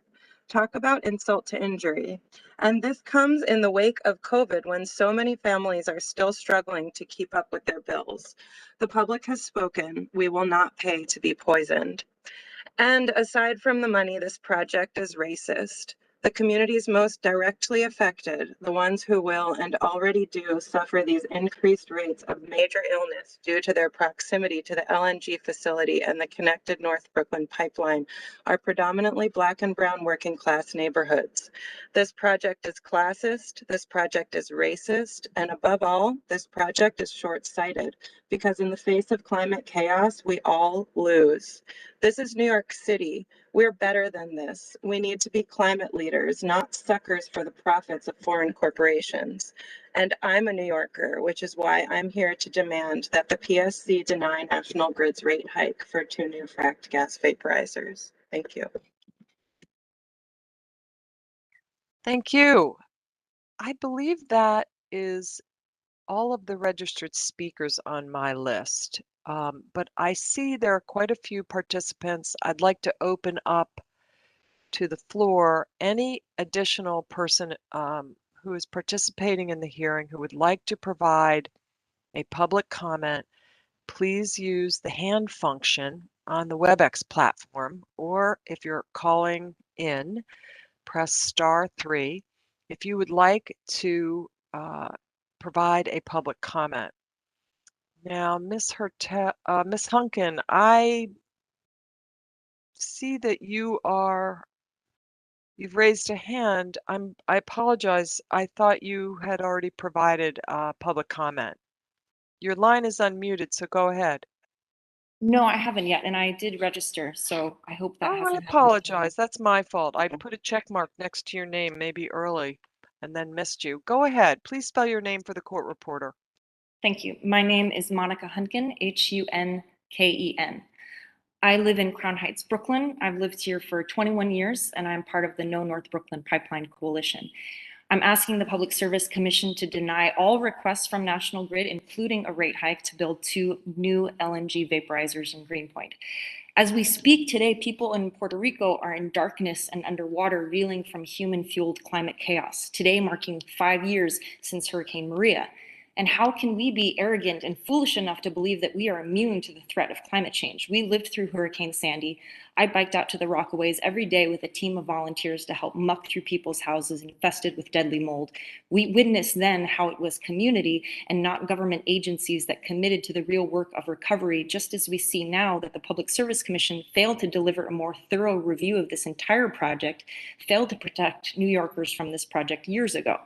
Talk about insult to injury. And this comes in the wake of COVID, when so many families are still struggling to keep up with their bills. The public has spoken. We will not pay to be poisoned. And aside from the money, this project is racist. The communities most directly affected, the ones who will and already do suffer these increased rates of major illness due to their proximity to the LNG facility and the connected North Brooklyn pipeline, are predominantly Black and brown working class neighborhoods. This project is classist, this project is racist, and above all, this project is short-sighted, because in the face of climate chaos, we all lose. This is New York City. We're better than this. We need to be climate leaders, not suckers for the profits of foreign corporations. And I'm a New Yorker, which is why I'm here to demand that the PSC deny National Grid's rate hike for 2 new fracked gas vaporizers. Thank you. Thank you. I believe that is all of the registered speakers on my list. But I see there are quite a few participants. I'd like to open up to the floor any additional person who is participating in the hearing who would like to provide a public comment. Please use the hand function on the WebEx platform, or if you're calling in, press *3 if you would like to provide a public comment. Now, Ms. Hunkin, I see that you've raised a hand. I apologize. I thought you had already provided public comment. Your line is unmuted, so go ahead. No, I haven't yet, and I did register, so I hope that Oh, I hasn't happened. apologize. That's my fault. I put a check mark next to your name, maybe early, and then missed you. Go ahead. Please spell your name for the court reporter. Thank you. My name is Monica Hunken, Hunken. I live in Crown Heights, Brooklyn. I've lived here for 21 years, and I'm part of the No North Brooklyn Pipeline Coalition. I'm asking the Public Service Commission to deny all requests from National Grid, including a rate hike to build 2 new LNG vaporizers in Greenpoint. As we speak today, people in Puerto Rico are in darkness and underwater, reeling from human-fueled climate chaos, today marking 5 years since Hurricane Maria. And how can we be arrogant and foolish enough to believe that we are immune to the threat of climate change? We lived through Hurricane Sandy. I biked out to the Rockaways every day with a team of volunteers to help muck through people's houses infested with deadly mold. We witnessed then how it was community and not government agencies that committed to the real work of recovery, just as we see now that the Public Service Commission failed to deliver a more thorough review of this entire project, failed to protect New Yorkers from this project years ago.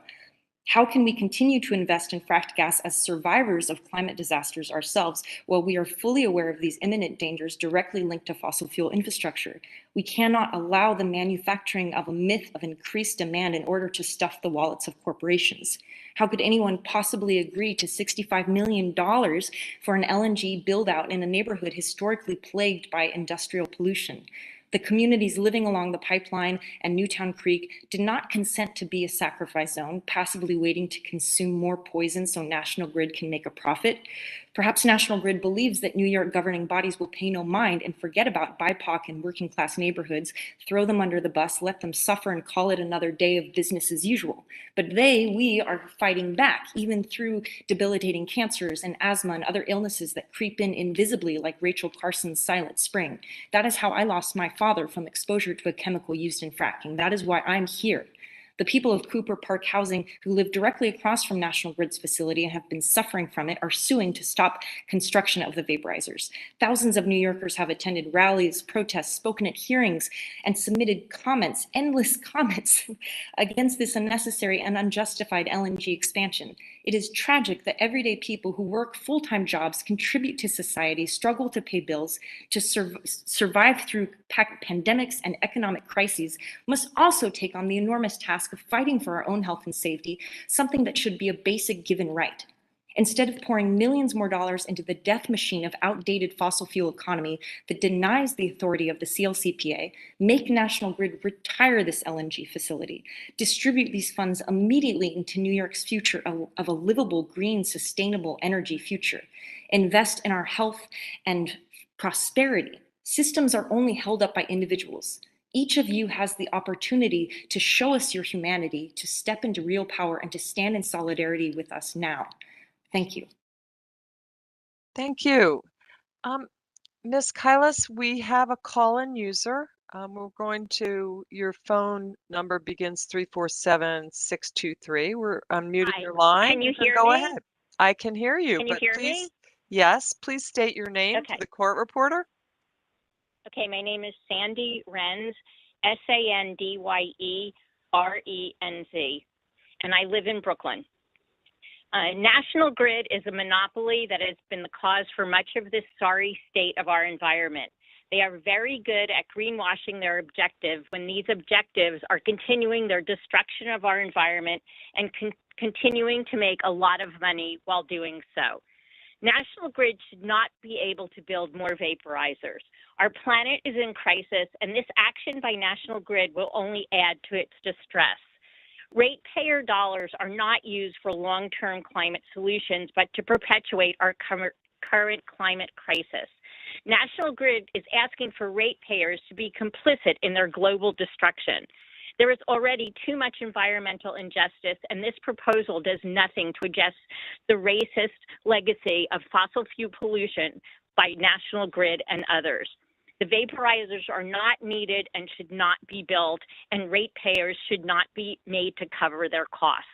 How can we continue to invest in fracked gas as survivors of climate disasters ourselves while we are fully aware of these imminent dangers directly linked to fossil fuel infrastructure? We cannot allow the manufacturing of a myth of increased demand in order to stuff the wallets of corporations. How could anyone possibly agree to $65 million for an LNG build-out in a neighborhood historically plagued by industrial pollution? The communities living along the pipeline and Newtown Creek did not consent to be a sacrifice zone, passively waiting to consume more poison so National Grid can make a profit. Perhaps National Grid believes that New York governing bodies will pay no mind and forget about BIPOC and working class neighborhoods, throw them under the bus, let them suffer and call it another day of business as usual. But we are fighting back, even through debilitating cancers and asthma and other illnesses that creep in invisibly like Rachel Carson's Silent Spring. That is how I lost my father from exposure to a chemical used in fracking. That is why I'm here. The people of Cooper Park Housing, who live directly across from National Grid's facility and have been suffering from it, are suing to stop construction of the vaporizers. Thousands of New Yorkers have attended rallies, protests, spoken at hearings, and submitted comments, endless comments, against this unnecessary and unjustified LNG expansion. It is tragic that everyday people who work full-time jobs, contribute to society, struggle to pay bills, to survive through pandemics and economic crises, must also take on the enormous task of fighting for our own health and safety, something that should be a basic given right. Instead of pouring millions more dollars into the death machine of outdated fossil fuel economy that denies the authority of the CLCPA, make National Grid retire this LNG facility, distribute these funds immediately into New York's future of a livable, green, sustainable energy future, invest in our health and prosperity. Systems are only held up by individuals. Each of you has the opportunity to show us your humanity, to step into real power, and to stand in solidarity with us now. Thank you. Thank you. Ms. Kylas, we have a call-in user. We're going to, your phone number begins 347-623. We're unmuting your line. Can you hear go me? ahead. I can hear you. Can you hear please, me? Yes, please state your name to the court reporter. Okay, my name is Sandy Renz, SandyeRenz, and I live in Brooklyn. National Grid is a monopoly that has been the cause for much of this sorry state of our environment. They are very good at greenwashing their objective when these objectives are continuing their destruction of our environment and continuing to make a lot of money while doing so. National Grid should not be able to build more vaporizers. Our planet is in crisis, and this action by National Grid will only add to its distress. Ratepayer dollars are not used for long-term climate solutions, but to perpetuate our current climate crisis. National Grid is asking for ratepayers to be complicit in their global destruction. There is already too much environmental injustice, and this proposal does nothing to address the racist legacy of fossil fuel pollution by National Grid and others. The vaporizers are not needed and should not be built, and ratepayers should not be made to cover their costs.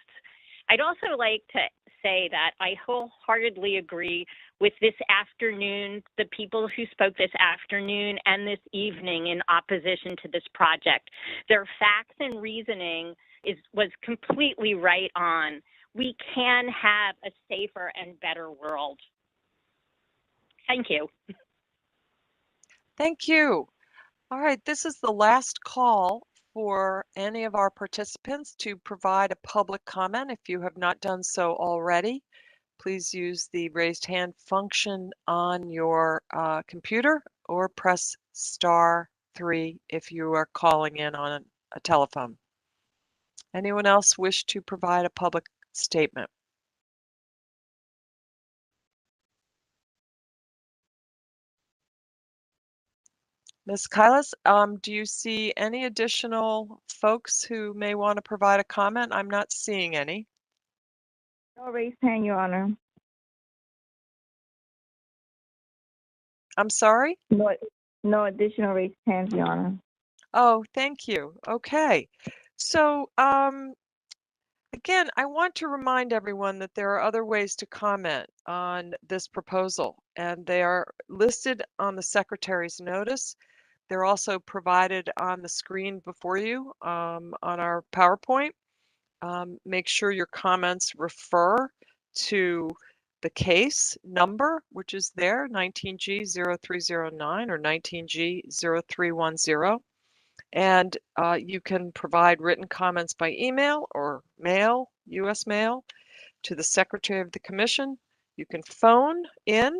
I'd also like to say that I wholeheartedly agree with this afternoon, the people who spoke this afternoon and this evening in opposition to this project. Their facts and reasoning was completely right on. We can have a safer and better world. Thank you. Thank you. All right, this is the last call for any of our participants to provide a public comment. If you have not done so already, please use the raised hand function on your computer or press *3 if you are calling in on a telephone. Anyone else wish to provide a public statement? Ms. Kylas, do you see any additional folks who may want to provide a comment? I'm not seeing any. No raised hand, Your Honor. I'm sorry? No additional raised hands, Your Honor. Oh, thank you. Okay. So, again, I want to remind everyone that there are other ways to comment on this proposal, and they are listed on the Secretary's notice. They're also provided on the screen before you on our PowerPoint. Make sure your comments refer to the case number, which is there, 19G0309 or 19G0310. And you can provide written comments by email or mail, U.S. mail, to the Secretary of the Commission. You can phone in,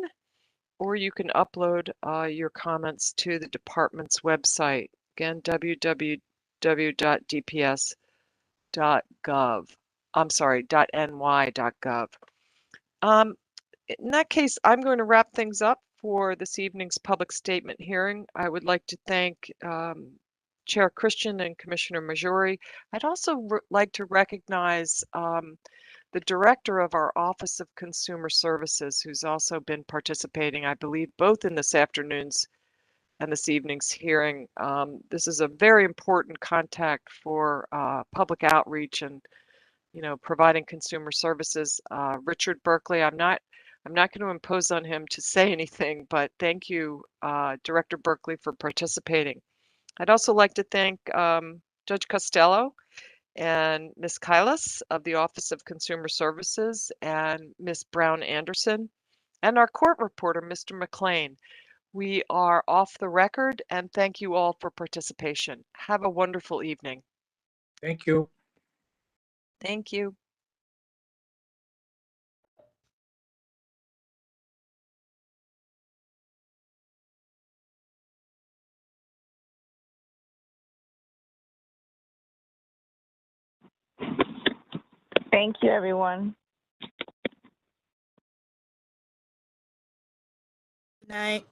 or you can upload your comments to the department's website. Again, www.dps.gov. I'm sorry, .ny.gov. In that case, I'm going to wrap things up for this evening's public statement hearing. I would like to thank Chair Christian and Commissioner Majori. I'd also like to recognize the director of our Office of Consumer Services, who's also been participating, I believe, both in this afternoon's and this evening's hearing. This is a very important contact for public outreach and, providing consumer services. Richard Berkeley, I'm not going to impose on him to say anything, but thank you, Director Berkeley, for participating. I'd also like to thank Judge Costello and Ms. Kylas of the Office of Consumer Services and Ms. Brown Anderson and our court reporter, Mr. McLean. We are off the record, and thank you all for participation. Have a wonderful evening. Thank you. Thank you. Thank you, everyone. Good night.